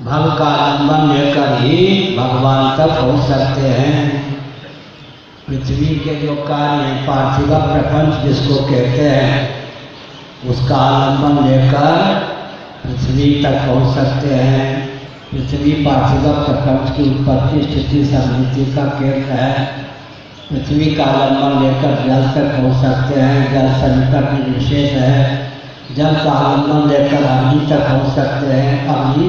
भव का आलम्बन लेकर ही भगवान तक पहुँच सकते हैं। पृथ्वी के जो कार्य हैं, पार्थिव प्रपंच जिसको कहते हैं, उसका आलम्बन लेकर पृथ्वी तक पहुँच सकते हैं। पृथ्वी पार्थिव प्रपंच की उत्पत्ति स्थिति समृद्धि का केंद्र है। पृथ्वी का आलम्बन लेकर जल तक पहुँच सकते हैं, जल सन्निकट में विशेष है। जल का आलम्बन लेकर अग्नि तक पहुँच सकते हैं, अग्नि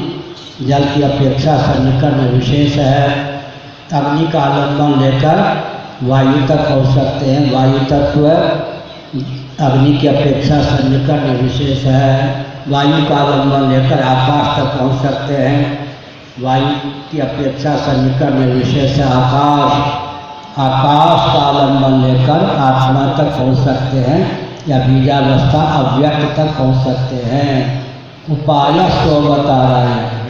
जल की अपेक्षा सन्निकट में विशेष है। अग्नि का आलम्बन लेकर वायु तक पहुँच सकते हैं, वायु तत्व अग्नि की अपेक्षा सन्निकट में विशेष है। वायु का आलम्बन लेकर आकाश तक पहुँच सकते हैं, वायु की अपेक्षा सन्निकट में विशेष है आकाश। आकाश का आलम्बन लेकर आत्मा तक पहुँच सकते हैं, या बीजावस्था अव्यक्त तक पहुँच सकते हैं। उपाय को बता रहा है।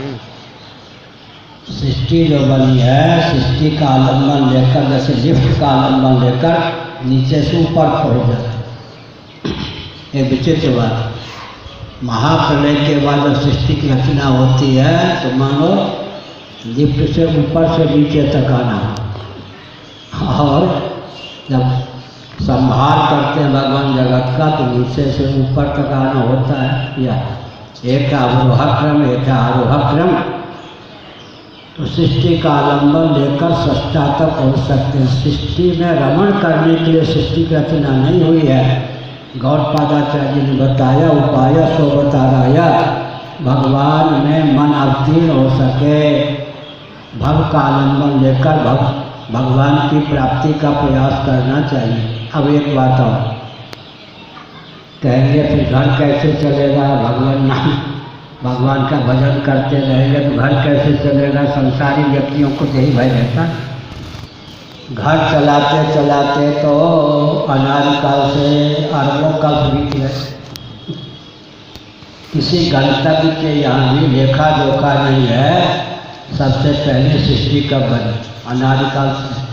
सृष्टि जो बनी है, सृष्टि का आलम्बन लेकर, जैसे लिफ्ट का आलम्बन लेकर नीचे से ऊपर पहुँच जाते। एक विचित्र बात, महाप्रलय के बाद जब सृष्टि की रचना होती है तो मानो लिफ्ट से ऊपर से नीचे तक आना, और जब संहार करते हैं भगवान जगत का तो नीचे से ऊपर तक आना होता है। या एक अवरोह क्रम, एक आरोह क्रम। तो सृष्टि का आलम्बन लेकर सृष्टा तक पहुँच सकते हैं। सृष्टि में रमण करने के लिए सृष्टि की रचना नहीं हुई है। गौड़पादाचार्य जी ने बताया, उपाय सो बता रहा, भगवान में मन अवतीर्ण हो सके, भव का आलम्बन लेकर भगवान की प्राप्ति का प्रयास करना चाहिए। अब एक बात और कहेंगे, फिर घर कैसे चलेगा? भगवान का भजन करते रहेंगे तो घर कैसे चलेगा? संसारी व्यक्तियों को यही भय रहता। घर चलाते चलाते तो अनादिकाल से अरबों कल्प बीत गए। किसी गंतव्य के यहाँ भी लेखा जोखा नहीं है। सबसे पहले सृष्टि कब बनी? अनादिकाल से।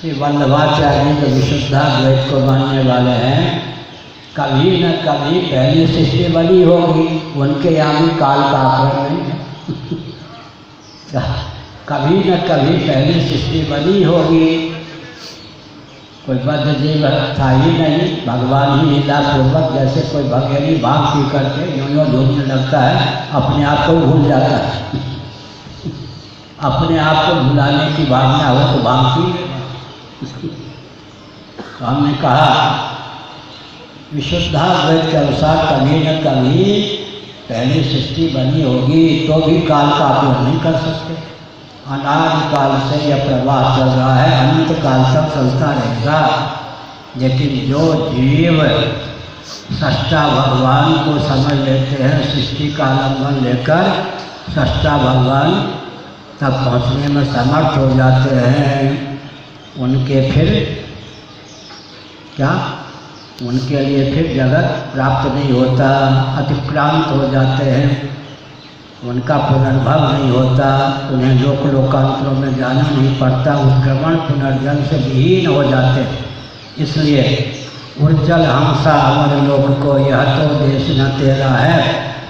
श्री वल्लभाचार्य जो विशुद्धाद्वैत को मानने वाले हैं, कभी न कभी पहली सृष्टि बनी होगी। उनके यहाँ भी काल का आक्रमण नहीं है। कभी न कभी पहली सृष्टि बनी होगी। कोई बद्ध जीव था ही नहीं, भगवान ही लीला पूर्वक, जैसे कोई भगेरी भाग पी करके यूँ झूमने लगता है, अपने आप को भूल जाता है। अपने आप को भुलाने की भावना हो तो भाग पी। तो हमने कहा विशुद्धाद्वैत के अनुसार कभी न कभी पहली सृष्टि बनी होगी, तो भी काल का आकलन नहीं कर सकते। अनादिकाल से यह प्रवाह चल रहा है, अनंत काल तक चलता रहेगा। लेकिन जो जीव सच्चा भगवान को समझ लेते हैं, सृष्टि का आलम्बन लेकर सच्चा भगवान तक पहुँचने में समर्थ हो जाते हैं, उनके फिर क्या, उनके लिए फिर जगत प्राप्त नहीं होता, अतिक्रांत हो जाते हैं, उनका पुनर्भव नहीं होता, उन्हें लोकांतरों में जाना नहीं पड़ता, उत्क्रमण पुनर्जन्म से विहीन हो जाते। इसलिए उज्जवल हंसा अमर लोक को, यह तो देश न तेरा है,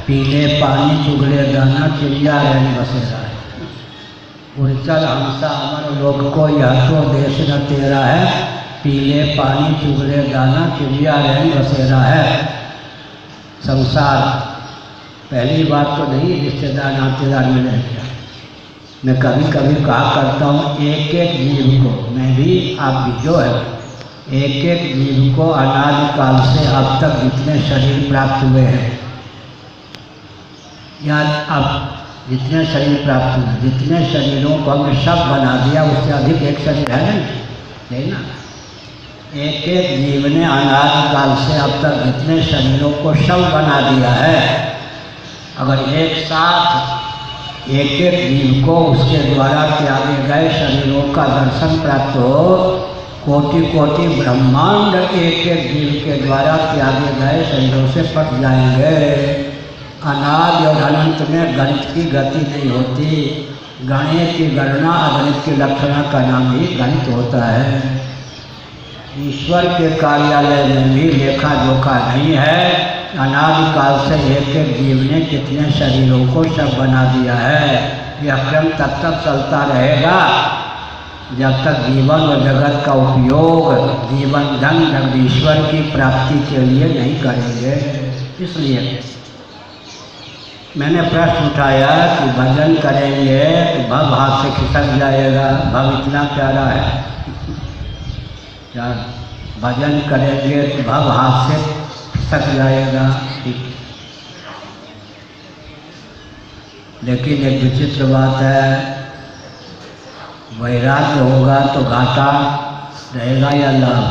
पीले पानी चुगले दाना चिड़िया रैन बसेरा है। उज्जवल हंसा अमर लोक को, यह तो देश न तेरा है, पीले पानी चुगले दाना चिड़िया रैन बसेरा है। संसार पहली बात तो नहीं रिश्तेदार नातेदार मिले। मैं कभी कभी कहा करता हूँ, एक एक जीव को, मैं भी आप भी जो है, एक एक जीव को अनादि काल से अब तक जितने शरीर प्राप्त हुए हैं, या अब जितने शरीर प्राप्त हुए, जितने शरीरों को हमने सब बना दिया, उससे अधिक एक शरीर है नहीं ना। एक एक जीव ने अनादि काल से अब तक जितने शरीरों को सब बना दिया है। अगर एक साथ एक एक जीव को उसके द्वारा त्यागे गए शरीरों का दर्शन प्राप्त हो, कोटि कोटि ब्रह्मांड एक एक जीव के द्वारा त्यागे गए शरीरों से पट जाएंगे। अनादि और अनंत में गणित की गति नहीं होती। गणित की गणना अगणित की लक्षणा का नाम ही गणित होता है। ईश्वर के कार्यालय में भी लेखा जोखा नहीं है। अनादि काल से एक एक जीव ने कितने शरीरों को सब बना दिया है। यह क्रम तब तक चलता रहेगा जब तक जीवन और जगत का उपयोग जीवन ढंग जगदीश्वर की प्राप्ति के लिए नहीं करेंगे। इसलिए मैंने प्रश्न उठाया कि भजन करेंगे तो भव हाथ से खिसक जाएगा। भव इतना प्यारा है, क्या भजन करेंगे तो भव हाथ से खिसक जाएगा। ठीक, लेकिन एक विचित्र बात है, वैराग्य होगा तो घाटा रहेगा या लाभ?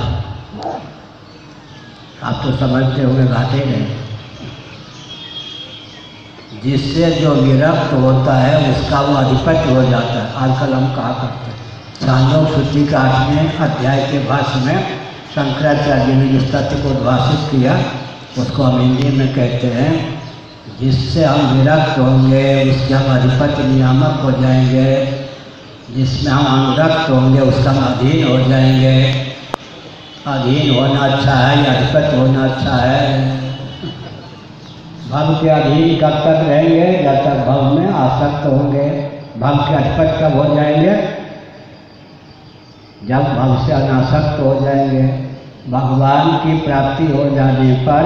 आप तो समझते होंगे घाटे नहीं। जिससे जो विरक्त होता है उसका वो अधिपत्य हो जाता है। आजकल हम कहा करते हैं, छांदोग्य सूची का 8वें अध्याय के भाष्य में शंकराचार्य जी ने जिस तथ्य को उद्भाषित किया उसको हम हिंदी में कहते हैं, जिससे हम विरक्त होंगे उसके हम अधिपत्य नियामक हो जाएंगे, जिसमें हम अनुरक्त होंगे उसका हम अधीन हो जाएंगे। अधीन होना अच्छा है या अधिपत्य होना अच्छा है? भव के अधीन कब तक रहेंगे? जब तक भव में आसक्त होंगे। भव के अधिपत्य कब हो जाएंगे? जब भव से अनासक्त हो जाएंगे। भगवान की प्राप्ति हो जाने पर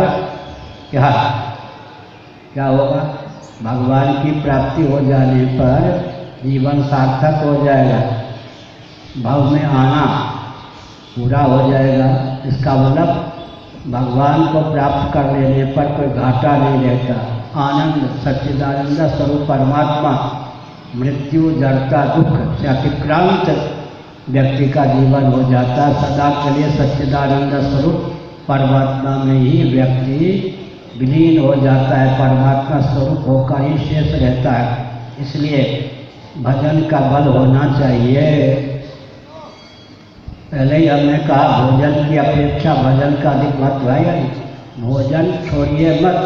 क्या होगा? भगवान की प्राप्ति हो जाने पर जीवन सार्थक हो जाएगा। भव में आना पूरा हो जाएगा। इसका मतलब भगवान को प्राप्त कर लेने पर कोई घाटा नहीं रहता। आनंद सच्चिदानंद स्वरूप परमात्मा मृत्यु जड़ता दुख से अतिक्रांत व्यक्ति का जीवन हो जाता है। सदा के लिए सच्चिदानंद स्वरूप परमात्मा में ही व्यक्ति विलीन हो जाता है, परमात्मा स्वरूप होकर ही शेष रहता है। इसलिए भजन का बल होना चाहिए। पहले ही हमने कहा भोजन की अपेक्षा भजन का अधिक महत्व है या नहीं? भोजन छोड़िए मत,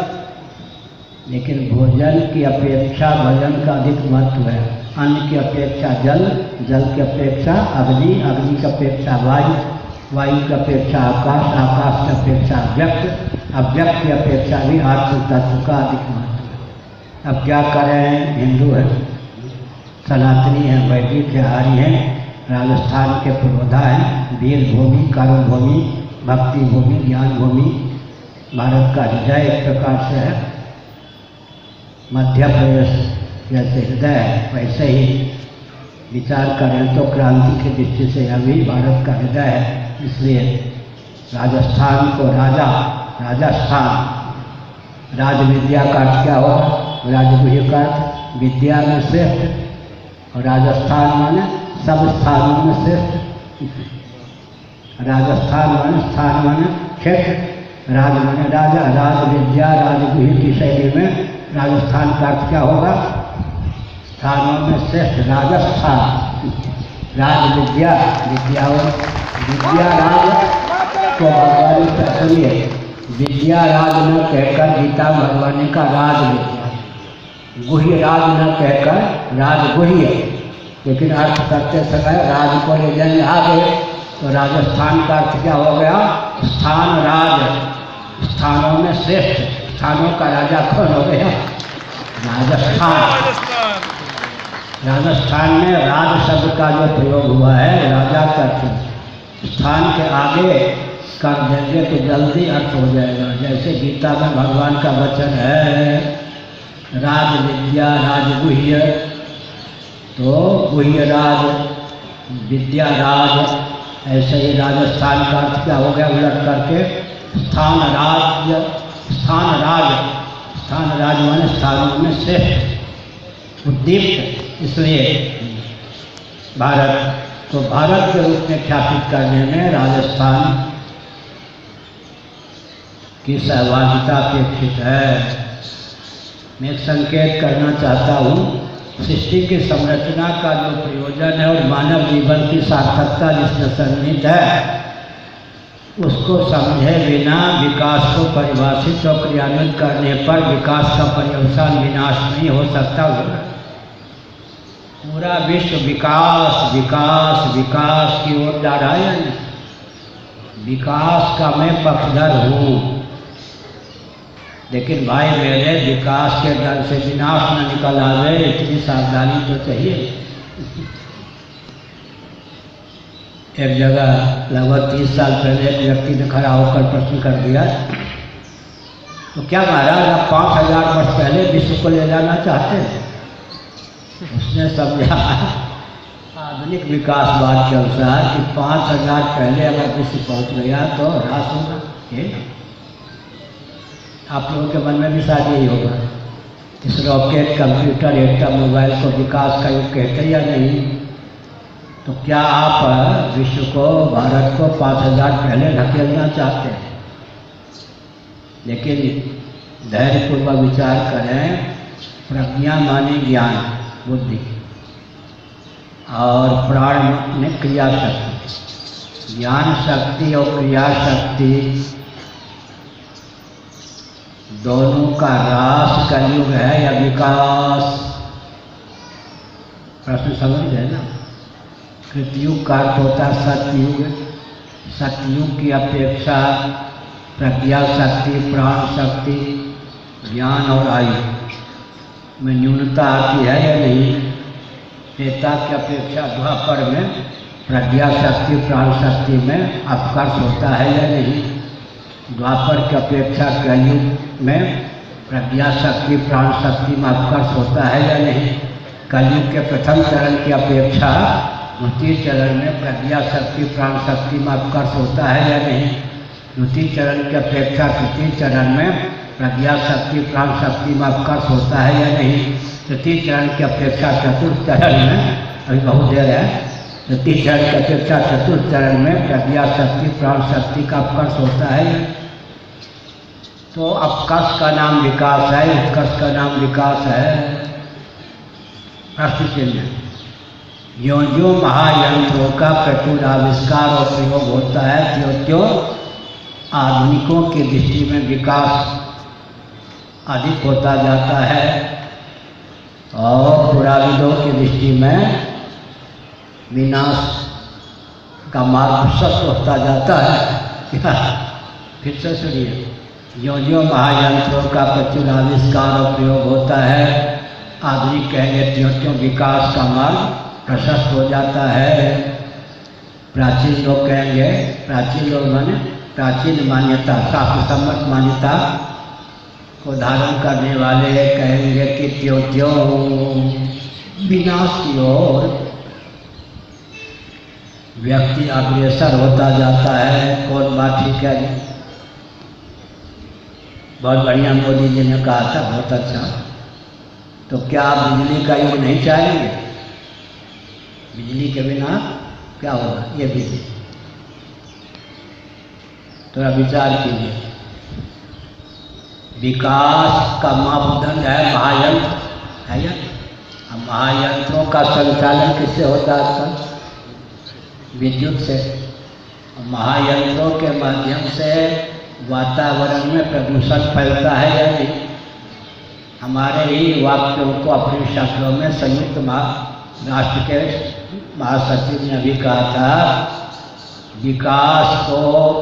लेकिन भोजन की अपेक्षा भजन का अधिक महत्व है। अन्न की अपेक्षा जल, जल की अपेक्षा अग्नि, अग्नि की अपेक्षा वायु, वायु की अपेक्षा आकाश, आकाश की अपेक्षा अव्यक्त, अव्यक्त की अपेक्षा भी आत्म तत्व का अधिक महत्व है। अब क्या करें? हिंदू है, सनातनी है, वैदिक है, आर्य है, राजस्थान के पुरोधा हैं, वीर भूमि, कर्म भूमि, भक्ति भूमि, ज्ञान भूमि भारत का हृदय एक प्रकार से है। मध्य प्रदेश जैसे हृदय है वैसे ही विचार करें तो क्रांति की दृष्टि से यह भी भारत का हृदय है। इसलिए राजस्थान को राजस्थान राज विद्या का अर्थ क्या होगा? राजगुह्य का अर्थ विद्या में श्रेष्ठ, और राजस्थान माने सब स्थानों में श्रेष्ठ। राजस्थान माने स्थान माने क्षेत्र, राज माने राजा, राज विद्या राजगुही की शैली में राजस्थान का अर्थ क्या होगा? स्थानों में श्रेष्ठ राजस्थान। राज विद्या, विद्या राज को भगवान का सुनिए, विद्या राज न कहकर गीता भगवान का राज विद्या, गुह्य राज न कहकर राज गुह्य, लेकिन अर्थ करते समय राज को ले जाएंगे आगे, तो राजस्थान का अर्थ क्या हो गया? स्थान राज, स्थानों में श्रेष्ठ, स्थानों का राजा कौन हो गया? राजस्थान। राजस्थान में राज शब्द का जो प्रयोग हुआ है राजा का अर्थ, स्थान के आगे कर देंगे तो जल्दी अर्थ हो जाएगा। जैसे गीता में भगवान का वचन है राज विद्या राजगुह्य, तो गुह्य राज विद्या राज, ऐसे ही राजस्थान का अर्थ क्या हो गया उलट करके? स्थान राज्य, स्थान राज, स्थान राज माने स्थानों में श्रेष्ठ उद्दीप्त। इसलिए भारत को भारत के रूप में ख्यापित करने में राजस्थान की सहभागिता अपेक्षित है। मैं एक संकेत करना चाहता हूँ, सृष्टि की संरचना का जो प्रयोजन है और मानव जीवन की सार्थकता जिसमें सन्निहित है, उसको समझे बिना विकास को परिभाषित और क्रियान्वित करने पर विकास का पर्यवसान विनाश नहीं हो सकता। पूरा विश्व विकास विकास विकास की ओर जा रहा है। विकास का मैं पक्षधर हूँ, लेकिन भाई मेरे विकास के डर से विनाश न निकल आवे, इतनी सावधानी तो चाहिए। एक जगह लगभग 30 साल पहले एक व्यक्ति ने खड़ा होकर प्रश्न कर दिया, तो क्या महाराज आप 5000 वर्ष पहले विश्व को ले जाना चाहते हैं? उसने समझा आधुनिक विकासवाद के अनुसार कि 5000 पहले अगर विश्व पहुंच गया तो ह्रास होगा। आप लोगों के मन में भी शायद यही होगा, इस रॉकेट कंप्यूटर एटम मोबाइल को विकास का युग कहते या नहीं? तो क्या आप विश्व को भारत को 5000 पहले ढकेलना चाहते हैं? लेकिन धैर्यपूर्वक विचार करें, प्रज्ञा माने ज्ञान बुद्धि और प्राण माने क्रिया शक्ति। ज्ञान शक्ति और क्रिया शक्ति दोनों का ह्रास कलयुग है या विकास? प्रश्न समझ गए ना? कृतयुग का अर्थ होता है सतयुग। सतयुग की अपेक्षा प्रज्ञा शक्ति प्राण शक्ति ज्ञान और आयु में न्यूनता आती है या नहीं? त्रेता की अपेक्षा द्वापर में प्रज्ञा शक्ति प्राण शक्ति में अपकर्ष होता है या नहीं? द्वापर की अपेक्षा कलयुग में प्रज्ञा शक्ति प्राण शक्ति में अपकर्ष होता है या नहीं? कलयुग के प्रथम चरण की अपेक्षा द्वितीय चरण में प्रज्ञा शक्ति प्राण शक्ति में अपकर्ष होता है या नहीं? द्वितीय चरण की अपेक्षा तृतीय चरण में प्रज्ञा शक्ति प्राण शक्ति में अपकर्ष होता है या नहीं? तृतीय चरण की अपेक्षा चतुर्थ चरण में, अभी बहुत देर है, तृतीय चरण की अपेक्षा चतुर्थ चरण में प्रज्ञा शक्ति प्राण शक्ति का अपकर्ष होता है। तो अपकर्ष का नाम विकास है, उत्कर्ष का नाम विकास है। प्रश्न चिन्ह। ज्यों ज्यों महायंत्रों का प्रचुर आविष्कार और प्रयोग होता है त्यों त्यों आधुनिकों की दृष्टि में विकास अधिक होता जाता है और पुराविदों की दृष्टि में विनाश का मार्ग प्रशस्त होता जाता है। फिर से सुनिए, ज्यों ज्यों महायंत्रों का प्रचुर आविष्कार और प्रयोग होता है, आधुनिक कहेंगे त्यों त्यों विकास का मार्ग प्रशस्त हो जाता है। प्राचीन लोग कहेंगे, प्राचीन लोग माने प्राचीन मान्यता शास्त्र सम्मत मान्यता को धारण करने वाले कहेंगे कि त्यों त्यों विनाश की ओर व्यक्ति अग्रसर होता जाता है। कौन बात ठीक है? बहुत बढ़िया मोदी जी ने कहा था, बहुत अच्छा। तो क्या आप बिजली का युग नहीं चाहेंगे? बिजली के बिना क्या होगा? ये बिजली थोड़ा विचार कीजिए। विकास का मापदंड है महायंत्र, है या? अब महायंत्रों का संचालन किससे होता है आजकल? विद्युत से। महायंत्रों के माध्यम से वातावरण में प्रदूषण फैलता है या नहीं? हमारे ही वाक्यों को अपने शब्दों में संयुक्त राष्ट्र के महासचिव ने भी कहा था, विकास को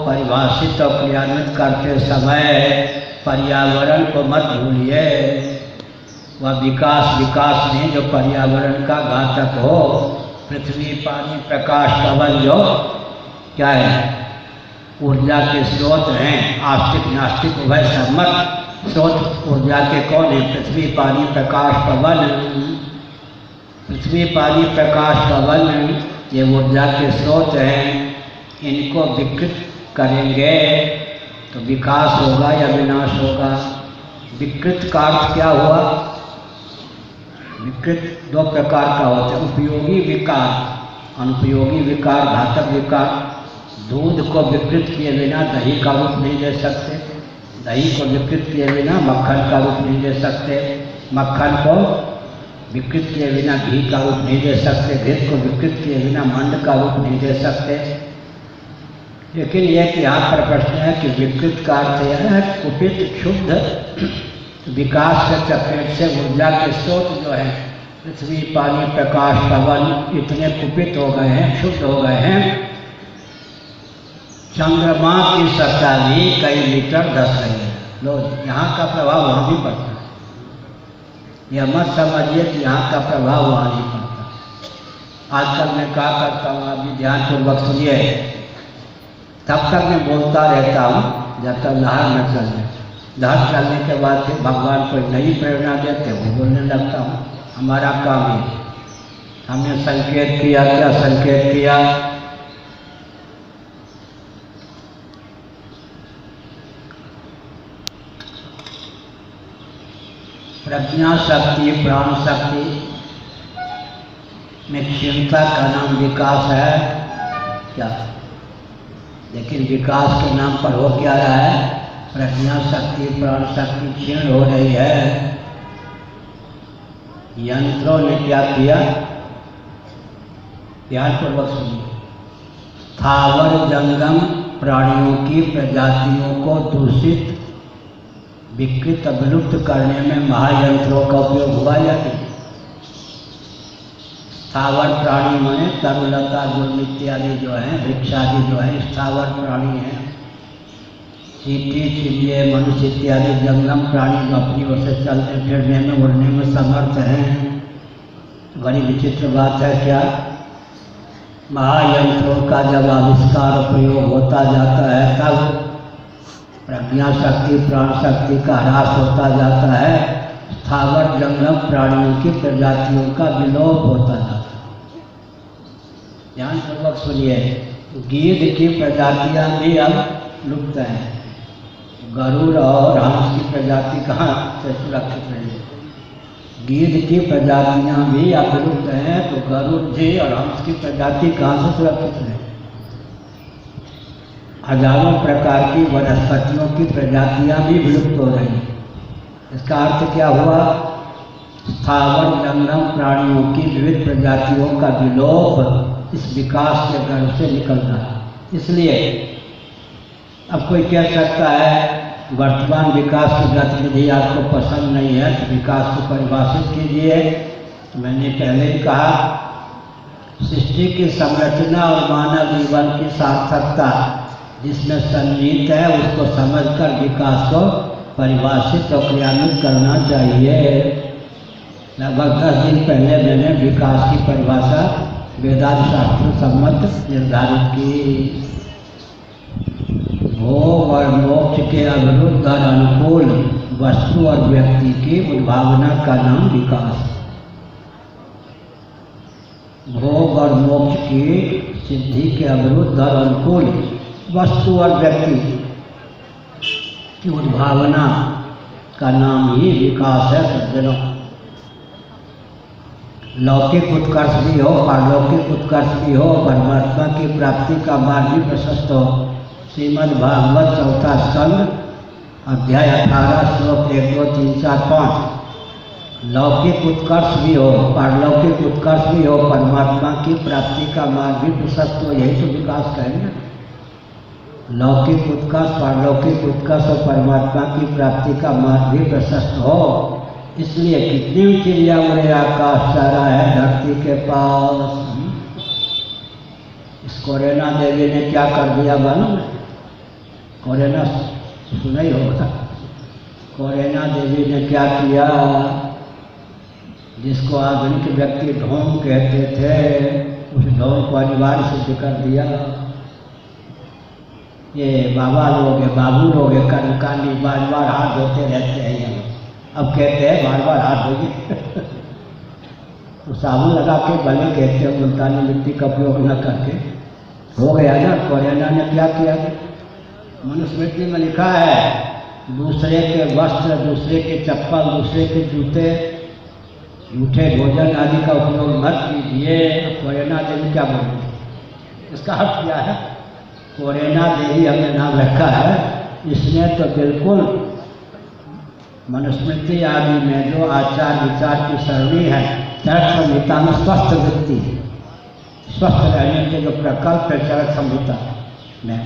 परिभाषित और क्रियान्वित करते समय पर्यावरण को मत भूलिए। वह विकास नहीं जो पर्यावरण का घातक हो। पृथ्वी, पानी, प्रकाश, पवन जो क्या है? ऊर्जा के स्रोत हैं। आस्तिक नास्तिक उभय सम्मत स्रोत ऊर्जा के कौन है? पृथ्वी, पानी, प्रकाश, पवन। पृथ्वी, पानी, प्रकाश, पवन ये ऊर्जा के स्रोत हैं। इनको विकृत करेंगे तो विकास होगा या विनाश होगा? विकृत का अर्थ क्या हुआ? विकृत दो प्रकार का होता है, उपयोगी विकार, अनुपयोगी विकार, घातक विकार। दूध को विकृत किए बिना दही का रूप नहीं दे सकते, दही को विकृत किए बिना मक्खन का रूप नहीं दे सकते, मक्खन को विकृत किए बिना घी का रूप नहीं दे सकते, घी को विकृत किए बिना मंड का रूप नहीं दे सकते। लेकिन यह यहाँ पर प्रश्न है कि विकृत का अर्थ यह है कुपित, क्षुब्ध। विकास के चपेट से ऊर्जा के स्रोत जो है पृथ्वी, पानी, प्रकाश, पवन इतने कुपित हो गए हैं, क्षुब्ध हो गए हैं। चंद्रमा की सतह भी कई मीटर धस रही है। लो, यहाँ का प्रभाव वहाँ भी पड़ता है। यह मत समझिए कि यहाँ का प्रभाव वहाँ नहीं पड़ता। आजकल मैं क्या करता हूँ, अभी ध्यानपूर्वक सुनिए। तब तक मैं बोलता रहता हूँ जब तक लहर न चले। लहर चलने के बाद फिर भगवान कोई नई प्रेरणा देते वो बोलने लगता हूँ। हमारा काम है, हमने संकेत किया, क्या संकेत किया? प्रज्ञा शक्ति, प्राण शक्ति में क्षमता का नाम विकास है क्या? लेकिन विकास के नाम पर हो क्या रहा है? प्रज्ञा शक्ति, प्राण शक्ति क्षीण हो रही है। यंत्रों ने क्या किया? ध्यानपूर्वक सुनिए। स्थावर जंगम प्राणियों की प्रजातियों को दूषित, विकृत, विलुप्त करने में महायंत्रों का उपयोग हुआ या नहीं? स्थावर प्राणी माने तरुलता, गुण इत्यादि जो हैं, वृक्ष आदि जो हैं स्थावर प्राणी हैं। चींटी, चिड़िए, मनुष्य इत्यादि जंगम प्राणी जो अपनी ओर से चलने फिरने में, उड़ने में समर्थ हैं। बड़ी विचित्र बात है क्या? महायंत्रों का जब आविष्कार प्रयोग होता जाता है तब प्रज्ञा शक्ति, प्राण शक्ति का ह्रास होता जाता है। स्थावर जंगम प्राणियों की प्रजातियों का विलोप होता जाता है। ध्यानपूर्वक सुनिए। गीध की प्रजातियां भी अब लुप्त हैं। गरुड़ और हंस की प्रजाति कहाँ से सुरक्षित रहेगी? गीध की प्रजातियां भी अब लुप्त हैं, तो गरुड़ जी और हंस की प्रजाति कहाँ से सुरक्षित रहेगी? हजारों प्रकार की वनस्पतियों की प्रजातियां भी विलुप्त हो रही हैं। इसका अर्थ क्या हुआ? स्थावर जंगम प्राणियों की विविध प्रजातियों का विलोप इस विकास के गर्भ से निकल रहा है। इसलिए अब कोई कह सकता है वर्तमान विकास की गतिविधि आपको पसंद नहीं है तो विकास को परिभाषित कीजिए। मैंने पहले ही कहा, सृष्टि की संरचना और मानव जीवन की सार्थकता जिसमें सन्निहित है उसको समझकर विकास को परिभाषित और क्रियान्वित करना चाहिए। लगभग 10 दिन पहले मैंने विकास की परिभाषा वेदांत शास्त्र सम्मत निर्धारित की। भोग और मोक्ष के अविरुद्ध और अनुकूल वस्तु और व्यक्ति की उद्भावना का नाम विकास। भोग और मोक्ष की सिद्धि के अविरुद्ध और अनुकूल वस्तु और व्यक्ति की उद्भावना का नाम ही विकास है। सज्जनों, लौकिक उत्कर्ष भी हो, पारलौकिक उत्कर्ष भी हो, परमात्मा की प्राप्ति का मार्ग भी प्रशस्त हो, श्रीमद् भागवत चौथा स्कंद अध्याय 18 श्लोक 1, 2, 3, 4, 5। लौकिक उत्कर्ष भी हो, पारलौकिक उत्कर्ष भी हो, परमात्मा की प्राप्ति का मार्ग भी प्रशस्त हो, यही तो विकास कहेंगे। लौकिक उत्कर्ष, पारलौकिक उत्कर्ष और परमात्मा की प्राप्ति का मार्ग भी प्रशस्त हो। इसलिए कितनी चिड़िया उड़े आकाश चारा है धरती के पास। इस कोरेना देवी ने क्या कर दिया मालूम है? कोरेना सुना ही होगा। कोरेना देवी ने क्या किया? जिसको आधुनिक व्यक्ति ढोंग कहते थे, उस ढोंग को अनिवार्य सिद्ध कर दिया। ये बाबा लोग हैं, बाबू लोग हैं, कर्मकांडी बार बार हाथ धोते रहते हैं। ये अब कहते हैं बार बार हाथ धोइए तो साबुन लगा के भले कहते हैं, मुल्तानी मिट्टी का उपयोग न करके। हो गया ना। कोरेना ने क्या किया? मनुस्मृति में लिखा है, दूसरे के वस्त्र, दूसरे के चप्पल, दूसरे के जूते, जूठे भोजन आदि का उपयोग मत कीजिए। कोरेना देवी क्या बोली? इसका अर्थ क्या है? कोरेना देवी हमने नाम रखा है, इसने तो बिल्कुल मनुस्मृति आदि में जो आचार विचार की सरणी है, चरक संहिता में स्वस्थ वृत्ति, स्वस्थ रहने के जो प्रकल्प है चरक संहिता में,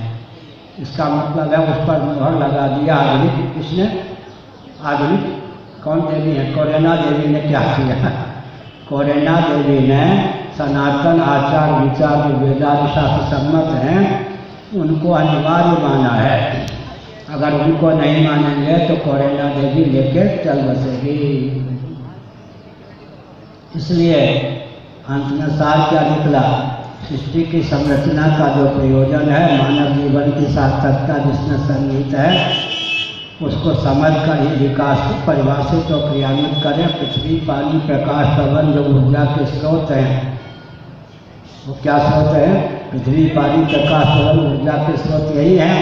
इसका मतलब है उस पर मुहर लगा दिया आधुनिक। किसने? आधुनिक कौन देवी है? कोरेना देवी ने क्या किया? कोरेना देवी ने सनातन आचार विचार जो वेदांत शास्त्र सम्मत हैं उनको अनिवार्य माना है। अगर उनको नहीं मानेंगे तो कोरेना देवी लेके चल बसेगी। इसलिए अंत में सार क्या निकला? सृष्टि की संरचना का जो प्रयोजन है, मानव जीवन की सार्थकता जिसमें सन्निहित है, उसको समझकर ही विकास को परिभाषित और क्रियान्वित करें। पृथ्वी, पानी, प्रकाश, पवन जो ऊर्जा के स्रोत हैं, वो क्या स्रोत है? पृथ्वी, पानी, प्रकाश, पवन ऊर्जा के स्रोत यही हैं।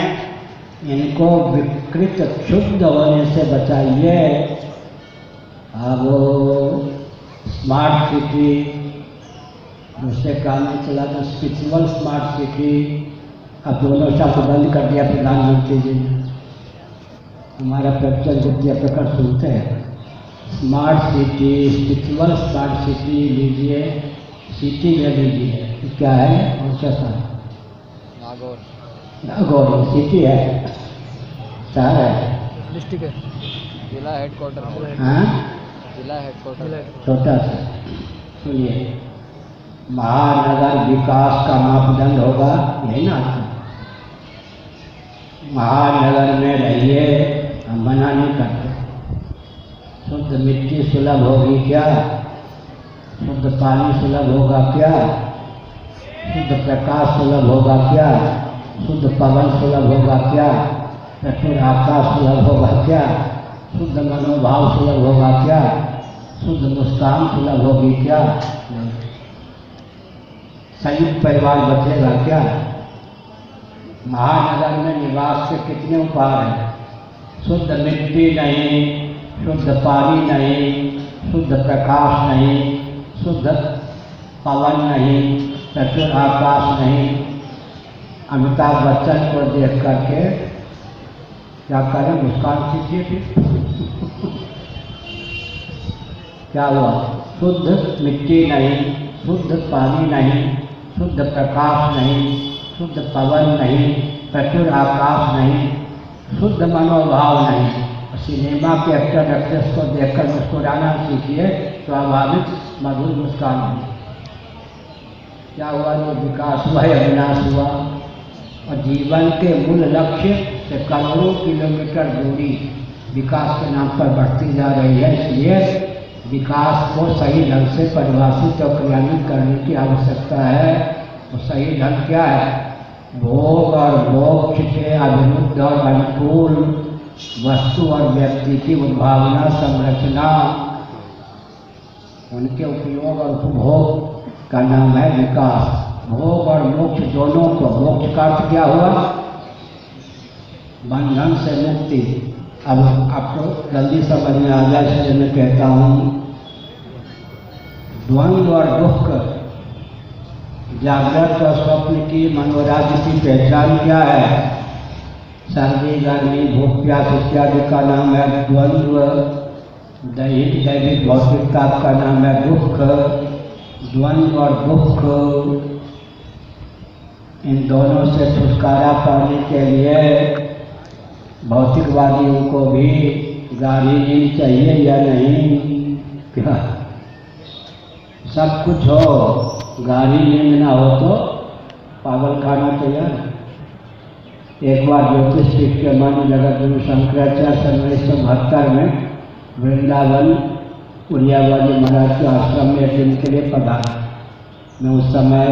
इनको विकृत क्षुब्ध होने से बचाइए। अब स्मार्ट सिटी दूसरे काम में चला था, स्पिरिचुअल स्मार्ट सिटी, अब दोनों शब्द बंद कर दिया प्रधानमंत्री जी ने। हमारा प्रवचन विद्या प्रकट सुनते हैं। Smart city, spiritual smart city लीजिए, सिटी में लीजिए। क्या है? और क्या था? नागौर सिटी है, शहर है, डिस्ट्रिक्ट है, जिला हेडक्वार्टर। हाँ, जिला हेडक्वार्टर छोटा सा। सुनिए, महानगर विकास का मापदंड होगा, यही ना? महानगर में रहिए, हम मना नहीं करते। शुद्ध मिट्टी सुलभ होगी क्या? शुद्ध पानी सुलभ होगा क्या? शुद्ध प्रकाश सुलभ होगा क्या? शुद्ध पवन सुलभ होगा क्या? प्रचुर आकाश सुलभ होगा क्या? शुद्ध मनोभाव सुलभ होगा क्या? शुद्ध मुस्कान सुलभ होगी क्या? संयुक्त परिवार बचेगा क्या? महानगर में निवास के कितने उपहार हैं? शुद्ध मिट्टी नहीं, शुद्ध पानी नहीं, शुद्ध प्रकाश नहीं, शुद्ध पवन नहीं, प्रचुर आकाश नहीं। अमिताभ बच्चन को देख करके क्या करें? मुस्कान कीजिए। क्या हुआ? शुद्ध मिट्टी नहीं, शुद्ध पानी नहीं, शुद्ध प्रकाश नहीं, शुद्ध पवन नहीं, प्रचुर आकाश नहीं, शुद्ध मनोभाव नहीं। सिनेमा के एक्टर एक्ट्रेस को देखकर मुस्कुराना सीखिए, स्वाभाविक मधुर मुस्कान है। क्या हुआ? जो विकास हुआ है विनाश हुआ। और जीवन के मूल लक्ष्य से करोड़ों किलोमीटर दूरी विकास के नाम पर बढ़ती जा रही है। इसलिए विकास को सही ढंग से परिभाषित और क्रियान्वित करने की आवश्यकता है। तो सही ढंग क्या है? भोग और मोक्ष के अभिरुद्ध और अनुकूल वस्तु और व्यक्ति की उद्भावना, संरचना, उनके उपयोग और उपभोग का नाम है विकास। भोग और मोक्ष दोनों को, मोक्ष का अर्थ क्या हुआ? बंधन से मुक्ति। अब आपको जल्दी समझ में आ जाए इसलिए मैं कहता हूँ, द्वंद्व और दुख, जागृत और स्वप्न की मनोराज्य की पहचान क्या है? सर्दी गर्मी भूख प्यास इत्यादि का नाम है द्वंद्व। दैहिक दैविक भौतिक ताप का नाम है दुख। द्वंद्व और दुख, इन दोनों से छुटकारा पाने के लिए भौतिकवादियों को भी गाढ़ी नींद चाहिए या नहीं? क्या सब कुछ हो, गाढ़ी नींद ना हो तो पागल खाना तैयार। एक बार ज्योतिष पीठ के मान्य जगत गुरु शंकराचार्य 1972 में वृंदावन उड़ियाबाजी महाराज के आश्रम में एक दिन के लिए पधारा। मैं उस समय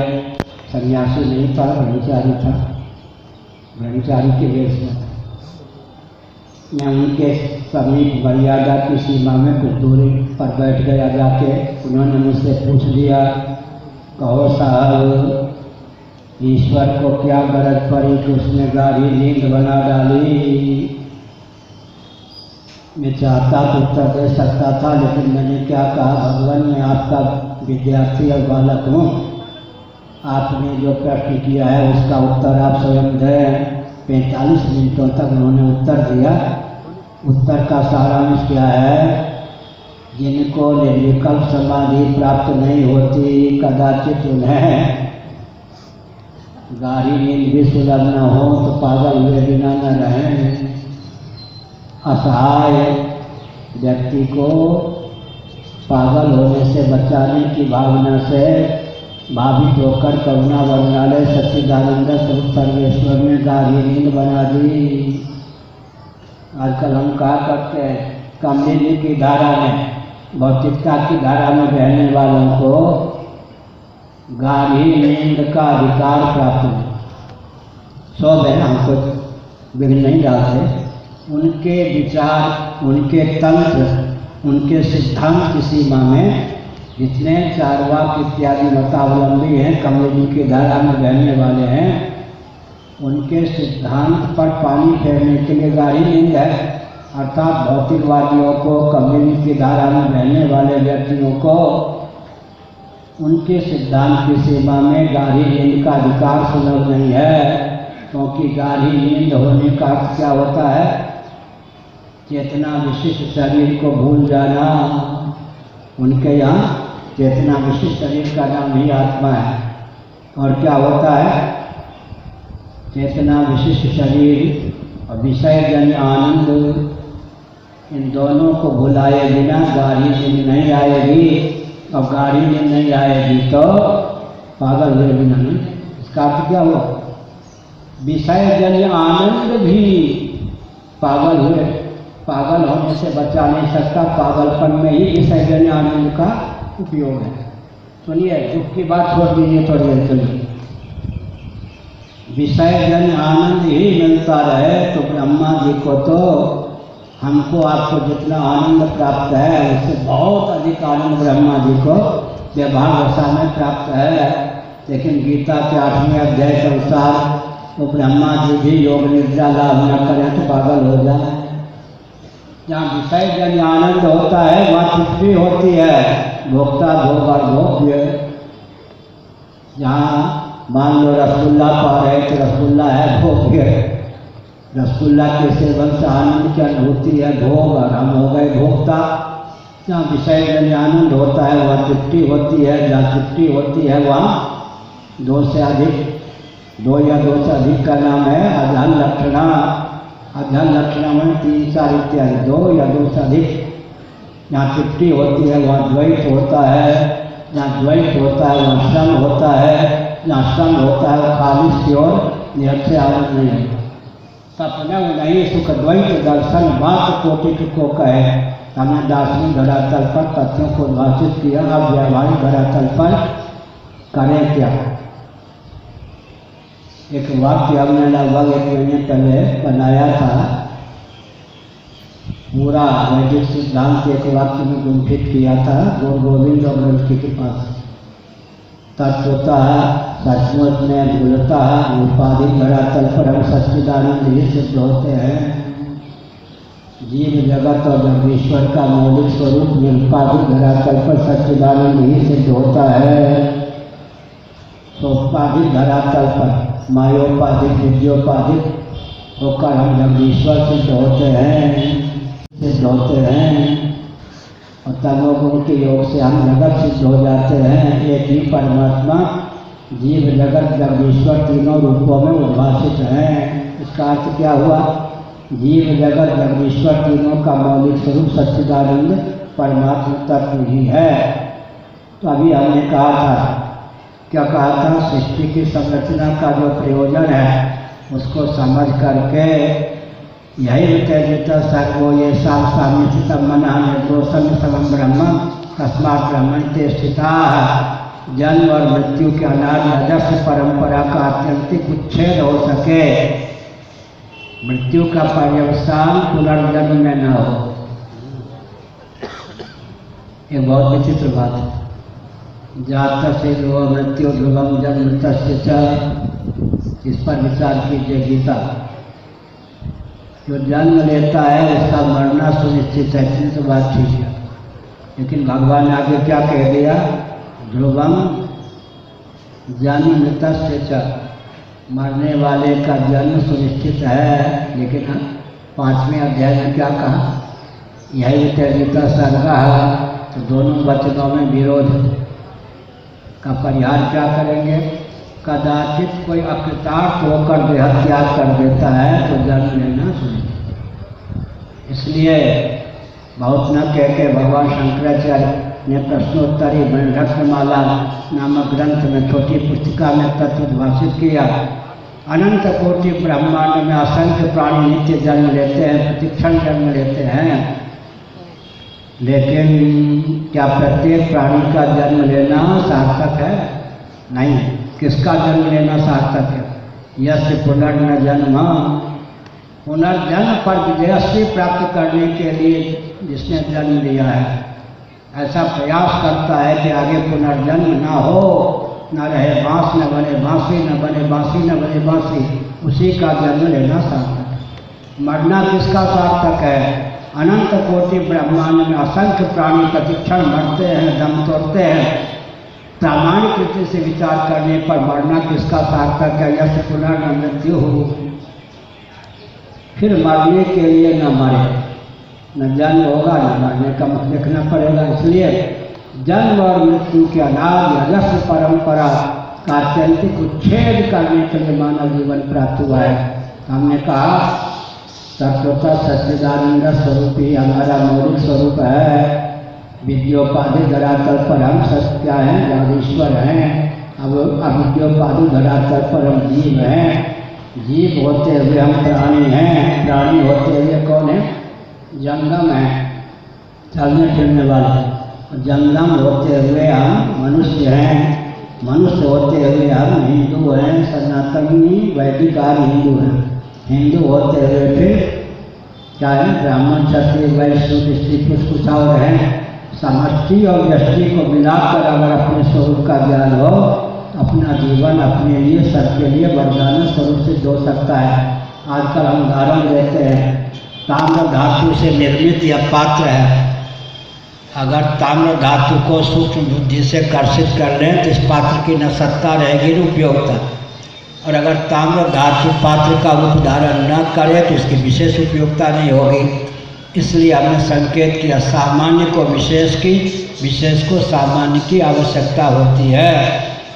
सन्यासी नहीं था, ब्रह्मचारी था, ब्रह्मचारी के वेश में। मैं उनके समीप मर्यादा की सीमा में कुछ दूरी पर बैठ गया जाके। उन्होंने मुझसे पूछ लिया, कहो साहब, ईश्वर को क्या गरज पड़ी कि उसने गाढ़ी नींद बना डाली? मैं चाहता तो उत्तर दे सकता था, लेकिन मैंने क्या कहा, भगवान मैं आपका विद्यार्थी और बालक हूँ, आपने जो प्रश्न किया है उसका उत्तर आप स्वयं दें। 45 मिनटों तक उन्होंने उत्तर दिया। उत्तर का सारांश क्या है? जिनको निर्विकल्प समाधि प्राप्त नहीं होती, कदाचित उन्हें गाढ़ी नींद भी सुलभ न हो तो पागल हुए बिना न रहें। असहाय व्यक्ति को पागल होने से बचाने की भावना से भावित होकर करुणा वर्णालय सच्चिदानंद स्वरूप सर्वेश्वर ने गाढ़ी नींद बना दी। आजकल हम कहा करते हैं, कमलिनी की धारा में, भौतिकता की धारा में बहने वालों को गाढ़ी नींद का अधिकार प्राप्त नहीं। सो बहन हमको विघ्न नहीं डालते। उनके विचार, उनके तंत्र, उनके सिद्धांत की सीमा में जितने चारवाक इत्यादि मतावलंबी हैं, कमलिनी की धारा में बहने वाले हैं, उनके सिद्धांत पर पानी फेरने के लिए गाढ़ी नींद है। अर्थात भौतिकवादियों को, कमलिनी की धारा में बहने वाले व्यक्तियों को उनके सिद्धांत की सीमा में गाढ़ी नींद का अधिकार सुलभ नहीं है। क्योंकि गाढ़ी नींद होने का अर्थ क्या होता है? चेतना विशिष्ट शरीर को भूल जाना। उनके यहाँ चेतना विशिष्ट शरीर का नाम ही आत्मा है। और क्या होता है? चेतना विशिष्ट शरीर और विषय जन आनंद, इन दोनों को भुलाए बिना गाढ़ी नींद नहीं आएगी। और गाढ़ी नींद नहीं आएगी तो पागल हुए बिना नहीं। इसका अर्थ क्या हुआ? विषय जन आनंद भी पागल हुए, पागल होने से बचा नहीं सकता। पागलपन में ही विषय जन आनंद का उपयोग है। सुनिए, दुख की बात छोड़ दीजिए थोड़ी देर के लिए। विषय जन आनंद ही मिलता रहे तो ब्रह्मा जी को तो, हमको आपको जितना आनंद प्राप्त है उससे बहुत अधिक आनंद ब्रह्मा जी को व्यवहार दशा में प्राप्त है। लेकिन गीता के 8वें अध्याय के अनुसार तो ब्रह्मा जी भी योग निद्रा लाभ न करें तो पागल हो जाए। जहाँ विषय जन आनंद होता है वहाँ तृप्ति होती है, भोक्ता भोग और भोग्य। जहाँ मान लो रसगुल्ला पा रहे तो रसगुल्ला है भोग्य, रसगुल्ला के सेवन से आनंद की अनुभूति है भोग, और हम हो गए भोक्ता। जहाँ विषय जन आनंद होता है वहाँ तृप्ति होती है। जहाँ तृप्ति होती है वहाँ दो से अधिक, दो या दो से अधिक का नाम है अधन लक्षणा। अधन लक्षणा में 3, 4 इत्यादि, 2 या 2 से अधिक। जहाँ तृप्ति होती है वहाँ द्वैत होता है। जहाँ द्वैत होता है वहाँ श्रम होता है। जहाँ श्रम होता है वह खाली की ओर निरत से आनंद नहीं होता। सपने नहीं सुख द्वैत दर्शन बात कोटि को कहे। हमने दार्शनिक धरातल पर तथ्यों को उद्भाषित किया, अब व्यावहारिक धरातल पर करें क्या? एक वाक्य हमने लगभग 1 महीने पहले बनाया था। पूरा वैदिक सिद्धांत एक वाक्य में गुंफित किया था, गुरु गोविंद और ग्रंथी के पास। तत्वतः सचमुच में भूलता उपाधि धरातल पर हम सच्चिदानंद ही सिद्ध होते हैं। जीव जगत और जगदीश्वर का मौलिक स्वरूप निरुपाधिक धरातल पर सच्चिदानंद ही सिद्ध होता है। सोपाधिक धरातल पर मायोपाधिक, विद्योपाधिक होकर हम जगदीश्वर सिद्ध होते हैं और तमोगुण के योग से हम जगत सिद्ध हो जाते हैं। एक ही परमात्मा जीव जगत जगदीश्वर तीनों रूपों में उद्भासित हैं। इसका अर्थ क्या हुआ? जीव जगत जगदीश्वर तीनों का मौलिक स्वरूप सच्चिदानंद परमात्मा तत्व ही है। तो अभी हमने कहा था, क्या कहा था? सृष्टि की संरचना का जो प्रयोजन है उसको समझ करके यही उत्तेजित सर्वो ये सामित मना निर्दोषम समम ब्रह्म तस्मात् ब्रह्मण्य स्थिता। जन्म और मृत्यु के अनादि अजस्र परंपरा का आत्यंतिक उच्छेद हो सके, मृत्यु का पर्यवसान पुनर्जन्म में न हो। ये बहुत विचित्र बात है। जात से ध्रुव मृत्यु ध्रुवम जन्म तस्य च, इस पर विचार कीजिए। गीता जो जन्म लेता है उसका मरना सुनिश्चित है, इतनी तो बात ठीक है। लेकिन भगवान ने आगे क्या कह दिया? ध्रुवम जन्म तस्य च, मरने वाले का जन्म सुनिश्चित है। लेकिन 5वें अध्याय में क्या कहा? यही गीता सर्गा है। तो दोनों वचनों में विरोध का परिहार क्या करेंगे? कदाचित कोई अकृतार्थ होकर देह त्याग कर देता है तो जन्म लेना सुनिश्चित। इसलिए बहुत न कह के भगवान शंकराचार्य ने प्रश्नोत्तरी रत्नमाला नामक ग्रंथ में छोटी पुस्तिका में तत्व उद्भाषित किया। अनंत कोटि ब्रह्मांड में असंख्य प्राणी नित्य जन्म लेते हैं, प्रतिक्षण जन्म लेते हैं। लेकिन क्या प्रत्येक प्राणी का जन्म लेना सार्थक है? नहीं। किसका जन्म लेना सार्थक है? यस्य पुनर्न जन्म, पुनर्जन्म पर विजयश्री प्राप्त करने के लिए जिसने जन्म लिया है, ऐसा प्रयास करता है कि आगे पुनर्जन्म ना हो, न रहे बांस न बने बांसी, न बने बांसी न बने बांसी, उसी का जन्म लेना सार्थक है। मरना किसका सार्थक है? अनंत कोटि ब्रह्मांड में असंख्य प्राणी प्रतिक्षण मरते हैं, दम तोड़ते हैं। प्रामाणिक रीति से विचार करने पर मरना किसका सार्थक है? यश पुनर्न मृत्यु हो। फिर मरने के लिए न मरे, न जन्म होगा न मरने का मुख देखना पड़ेगा। इसलिए जन्म और मृत्यु के अनादि अजस्र परंपरा का आत्यंतिक उच्छेद करने के लिए मानव जीवन प्राप्त हुआ है। हमने कहा तत्वतः सच्चिदानंद स्वरूप ही हमारा मौलिक स्वरूप है। विद्योपाधि धरातल पर हम सत्य क्या हैं? जगदीश्वर हैं। अब अविद्योपाधि धरातल पर हम जीव हैं। जीव होते हुए हम प्राणी हैं। प्राणी होते हुए कौन है? जंगम है, चलने फिरने वाले। जंगम होते हुए हम मनुष्य हैं। मनुष्य होते हुए हम हिंदू हैं, सनातनी वैदिक आदि हिंदू हैं। हिंदू होते हुए फिर क्या है? ब्राह्मण क्षत्रिय वैश्य स्त्री पुरुष कुछ और हैं। समष्टि और व्यष्टि को मिलाकर अगर अपने स्वरूप का ज्ञान हो, अपना जीवन अपने लिए सबके लिए वरदान स्वरूप सिद्ध हो सकता है। आजकल हम उदाहरण देते हैं, ताम्र धातु से निर्मित यह पात्र है। अगर ताम्र धातु को सूक्ष्म बुद्धि से कर्षित कर लें तो इस पात्र की न सत्ता रहेगी न उपयोगिता। और अगर ताम्र धातु पात्र का उपधारण न करे तो उसकी विशेष उपयोगिता नहीं होगी। इसलिए हमने संकेत किया, सामान्य को विशेष की, विशेष को सामान्य की आवश्यकता होती है।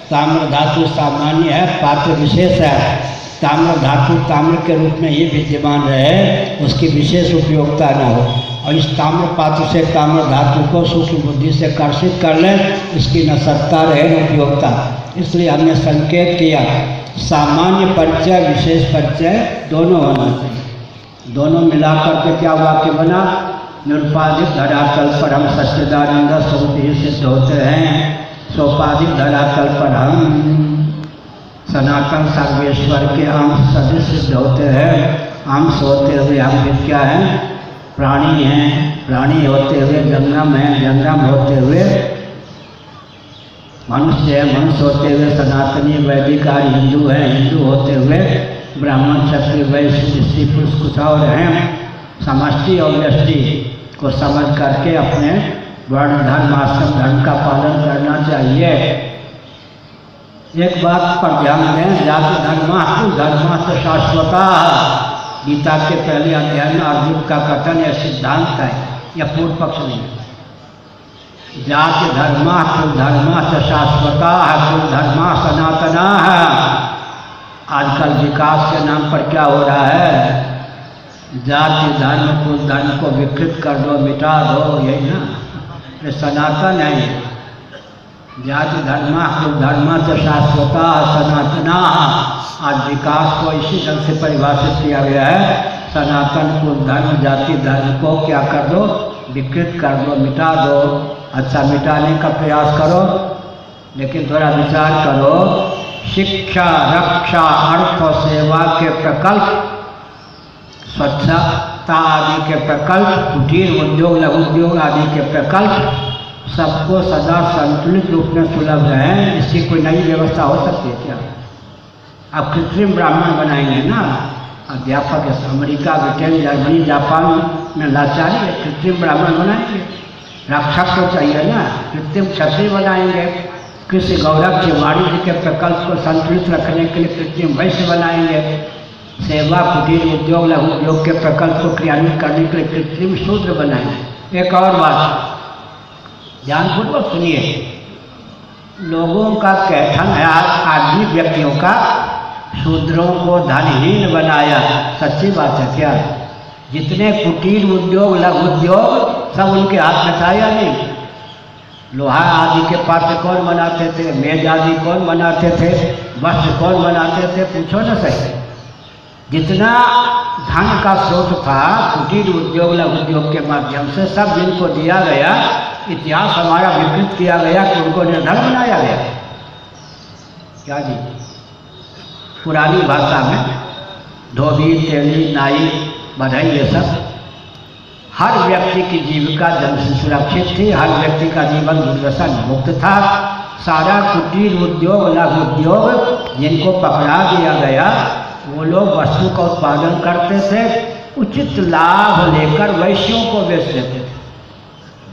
ताम्र धातु सामान्य है, पात्र विशेष है। ताम्र धातु ताम्र के रूप में ही विद्यमान रहे, उसकी विशेष उपयोगिता न हो। और इस ताम्र पात्र से ताम्र धातु को सूक्ष्म बुद्धि से कर्षित कर ले, इसकी न सत्ता रहे न उपयोगिता। इसलिए हमने संकेत किया, सामान्य परिचय विशेष परिचय दोनों होना चाहिए। दोनों मिलाकर के क्या वाक्य बना? निरुपाधिक धरातल पर हम सच्चिदानंद स्वरूप ही सिद्ध होते हैं। सोपाधिक धरातल पर हम सनातन सर्वेश्वर के अंश सदृश सिद्ध होते हैं। अंश होते हुए हम फिर क्या हैं? प्राणी हैं। प्राणी होते हुए जंगम हैं। जंगम होते हुए मनुष्य है। मनुष्य होते हुए सनातनी वैदिक आदि हिंदू हैं। हिंदू होते हुए ब्राह्मण क्षत्रिय वैश्य स्त्री पुरुष कुछ और हैं। समष्टि और व्यष्टि को समझ करके अपने वर्ण धर्म आश्रम धर्म का पालन करना चाहिए। एक बात पर ध्यान दें, जाति धर्मास्तु धर्मास्तु शाश्वता। गीता के पहले अध्याय में अर्जुन का कथन यह सिद्धांत है, यह पूर्व पक्ष नहीं है। जाति धर्मा कुल धर्मा च शाश्वता है, कुल धर्मा सनातना है। आजकल विकास के नाम पर क्या हो रहा है, जाति धर्म कुल धर्म को विकृत कर दो, मिटा दो, यही ना, ये सनातन है। ये जाति धर्मा कुल धर्मा च शाश्वता सनातना। आज विकास को इसी ढंग से परिभाषित किया गया है, सनातन कुल धर्म जाति धर्म को क्या कर दो, विकृत कर दो, मिटा दो। अच्छा, मिटाने का प्रयास करो, लेकिन थोड़ा विचार करो, शिक्षा रक्षा अर्थ और सेवा के प्रकल्प, स्वच्छता आदि के प्रकल्प, कुटीर उद्योग लघु उद्योग आदि के प्रकल्प सबको सदा संतुलित रूप में सुलभ रहें, इसकी कोई नई व्यवस्था हो सकती है क्या? अब कृत्रिम ब्राह्मण बनाएंगे ना, अध्यापक अमेरिका ब्रिटेन जर्मनी जापान में लाचारी है, कृत्रिम ब्राह्मण बनाएंगे, रक्षक तो चाहिए ना, कृत्रिम क्षत्रिय बनाएंगे, कृषि गौरव के वाणिज्य के प्रकल्प को संतुलित रखने के लिए कृत्रिम वैश्य बनाएंगे, सेवा कुटीर उद्योग लघु उद्योग के प्रकल्प को क्रियान्वित करने के लिए कृत्रिम शूद्र बनाएंगे। एक और बात ध्यानपूर्वक सुनिए, लोगों का कहना है, आदमी व्यक्तियों का शूद्रों को धनहीन बनाया, सच्ची बात है क्या? जितने कुटीर उद्योग लघु उद्योग सब उनके हाथ में था या नहीं? लोहा आदि के पात्र कौन बनाते थे, मेज आदि कौन बनाते थे, वस्त्र कौन बनाते थे, पूछो ना सही। जितना धन का स्रोत था कुटीर उद्योग लघु उद्योग के माध्यम से सब जिनको दिया गया, इतिहास हमारा विकृत किया गया कि उनको निर्धन बनाया गया। क्या जी? पुरानी भाषा में धोबी तेली नाई बढ़ई ये सब, हर व्यक्ति की जीविका जन्म से सुरक्षित थी, हर व्यक्ति का जीवन दुर्दशा मुक्त था। सारा कुटीर उद्योग लघु उद्योग जिनको पकड़ा दिया गया, वो लोग वस्तु का उत्पादन करते थे, उचित लाभ लेकर वैश्यों को बेच देते थे।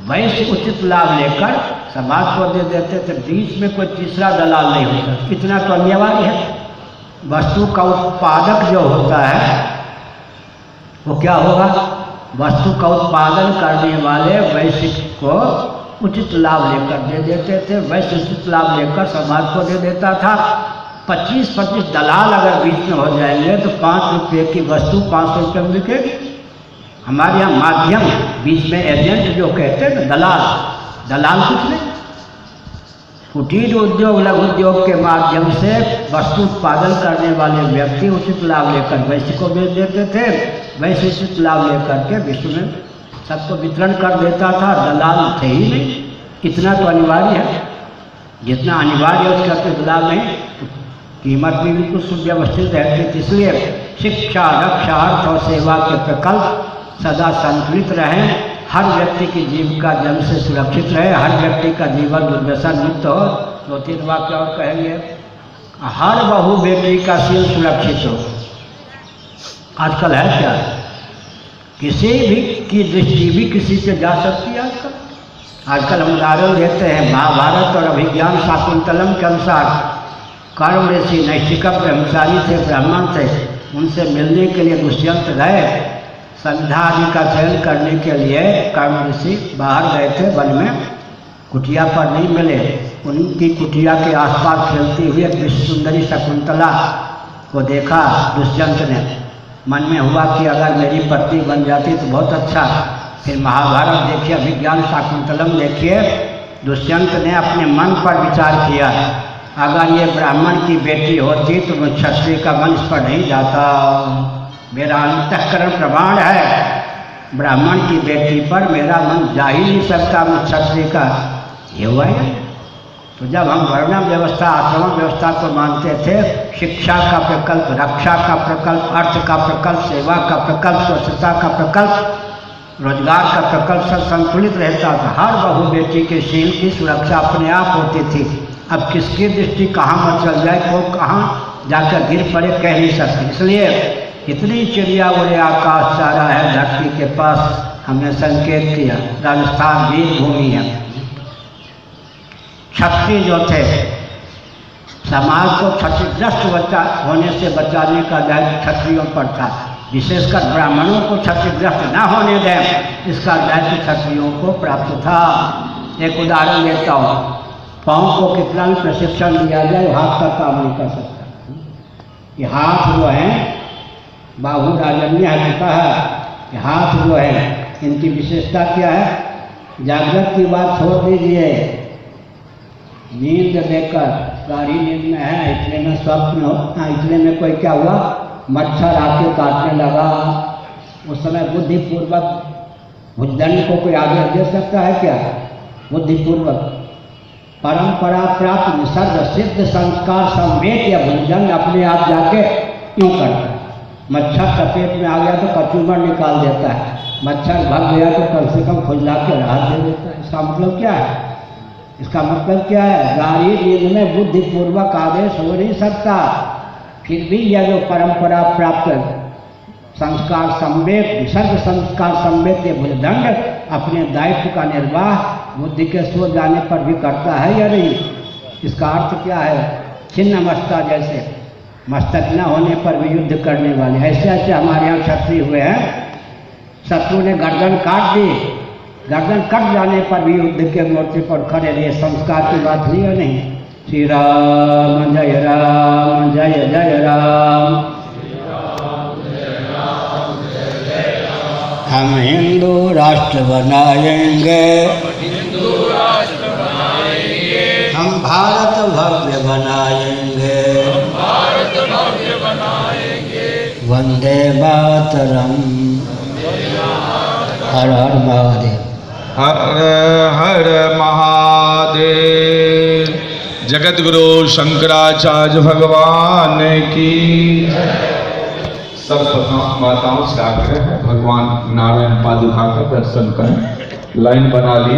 वैश्य उचित लाभ लेकर समाज को दे देते थे, बीच में कोई तीसरा दलाल नहीं होता। इतना तो अनिवार्य है। वस्तु का उत्पादक जो होता है वो क्या होगा, वस्तु का उत्पादन करने वाले वैश्य को उचित लाभ लेकर दे देते थे, वैश्य उचित लाभ लेकर समाज को दे देता था। 25-25 दलाल अगर बीच में हो जाएंगे तो 5 रुपये की वस्तु 500 रुपये में बिकेगी। हमारे यहाँ माध्यम बीच में एजेंट जो कहते हैं ना, दलाल कुछ नहीं। कुटीर उद्योग लघु उद्योग के माध्यम से वस्तु उत्पादन करने वाले व्यक्ति उचित लाभ लेकर वैश्य को बेच देते थे, वैश्य उचित लाभ लेकर के विश्व में सबको वितरण कर देता था। दलाल थे ही नहीं। इतना तो अनिवार्य है, जितना अनिवार्य है उसका तो दलाल नहीं। कीमत भी बिल्कुल सुव्यवस्थित रहती थी। इसलिए शिक्षा रक्षा अर्थ और सेवा के प्रकल्प सदा संतुलित रहें, हर व्यक्ति की जीविका जन्म से सुरक्षित रहे, हर व्यक्ति का जीवन दुर्दशा मुक्त हो। 2-3 वाक्य और कहेंगे। हर बहू बेटी का सील सुरक्षित हो। आजकल है क्या, किसी भी की दृष्टि भी किसी पे जा सकती है। आजकल हम उदाहरण देते हैं महाभारत और अभिज्ञान शाकुंतलम के अनुसार कर्म ऋषि नैष्ठिक ब्रह्मचारी थे, ब्राह्मण थे, उनसे मिलने के लिए दुष्यंत गए। संध्या आदि का चयन करने के लिए कर्म ऋषि बाहर गए थे वन में, कुटिया पर नहीं मिले। उनकी कुटिया के आसपास खेलती हुई एक विश्व सुंदरी शकुंतला को देखा दुष्यंत ने। मन में हुआ कि अगर मेरी पत्नी बन जाती तो बहुत अच्छा। फिर महाभारत देखिए, अभिज्ञान शाकुंतलम देखिए। दुष्यंत ने अपने मन पर विचार किया, अगर ये ब्राह्मण की बेटी होती तो मैं क्षत्रिय का मन इस पर नहीं जाता। मेरा अंतःकरण प्रमाण है, ब्राह्मण की बेटी पर मेरा मन जा ही नहीं सकता, मैं क्षत्रिय का। ये हुआ है। तो जब हम वर्ण व्यवस्था आश्रम व्यवस्था को मानते थे, शिक्षा का प्रकल्प, रक्षा का प्रकल्प, अर्थ का प्रकल्प, सेवा का प्रकल्प, स्वच्छता का प्रकल्प, रोजगार का प्रकल्प सब संतुलित रहता था। हर बहू बेटी के शील की सुरक्षा अपने आप होती थी। अब किसकी दृष्टि कहाँ मचल जाए, को कहाँ जाकर गिर पड़े, कह नहीं सकते। इसलिए इतनी चिड़िया उड़े आकाश चारा है धरती के पास, हमने संकेत किया। राजस्थान वीर भूमि है। क्षत्रिय जो थे, समाज को क्षतिग्रस्त होने से बचाने का दायित्व क्षत्रियों पर था। विशेषकर ब्राह्मणों को क्षतिग्रस्त न होने दें, इसका दायित्व क्षत्रियों को प्राप्त था। एक उदाहरण देता हूँ, पाँव को कितना भी प्रशिक्षण दिया जाए हाथ का काम नहीं कर सकता। ये हाथ जो है बाहु राजन्य होता है, ये हाथ जो है इनकी विशेषता क्या है? जागृत की बात छोड़ दीजिए, नींद लेकर गाढ़ी नींद में है, इतने में स्वप्न हो, इतने में कोई क्या हुआ, मच्छर आके काटने लगा, उस समय बुद्धिपूर्वक भुजदंड को कोई आगे दे सकता है क्या? बुद्धिपूर्वक परंपरा प्राप्त निसर्ग सिद्ध संस्कार संवेद या भुजदंड अपने आप जाके यूँ करता है। मच्छर चपेट में आ गया तो कचूमर निकाल देता है, मच्छर भाग गया तो कम से कम खुजला के राहत दे देता है। इसका मतलब क्या है? इसका मतलब क्या है? गाढ़ी नींद में बुद्धिपूर्वक आदेश हो नहीं सकता, फिर भी यह जो परंपरा प्राप्त संस्कार संवेद निसर्ग संस्कार संवेद ये भुजदंड अपने दायित्व का निर्वाह बुद्धि के सो जाने पर भी करता है या नहीं? इसका अर्थ क्या है? छिन्न मस्ता जैसे मस्तक न होने पर भी युद्ध करने वाले, ऐसे ऐसे हमारे यहाँ क्षत्रिय हुए हैं। शत्रु ने गर्दन काट दी, गर्दन कट जाने पर भी युद्ध के मोर्चे पर खड़े रहे। संस्कार की बात हुई है नहीं? श्री राम जय जय राम। हम हिंदू राष्ट्र बनाएंगे, हम भारत भव्य बनाएंगे, वंदे मातरम। हर हर महादेव। हर हर महादेव। जगत गुरु शंकराचार्य भगवान की। सब माताओं से आग्रह है, भगवान नारायण पादुका का दर्शन करें। लाइन बना लिए।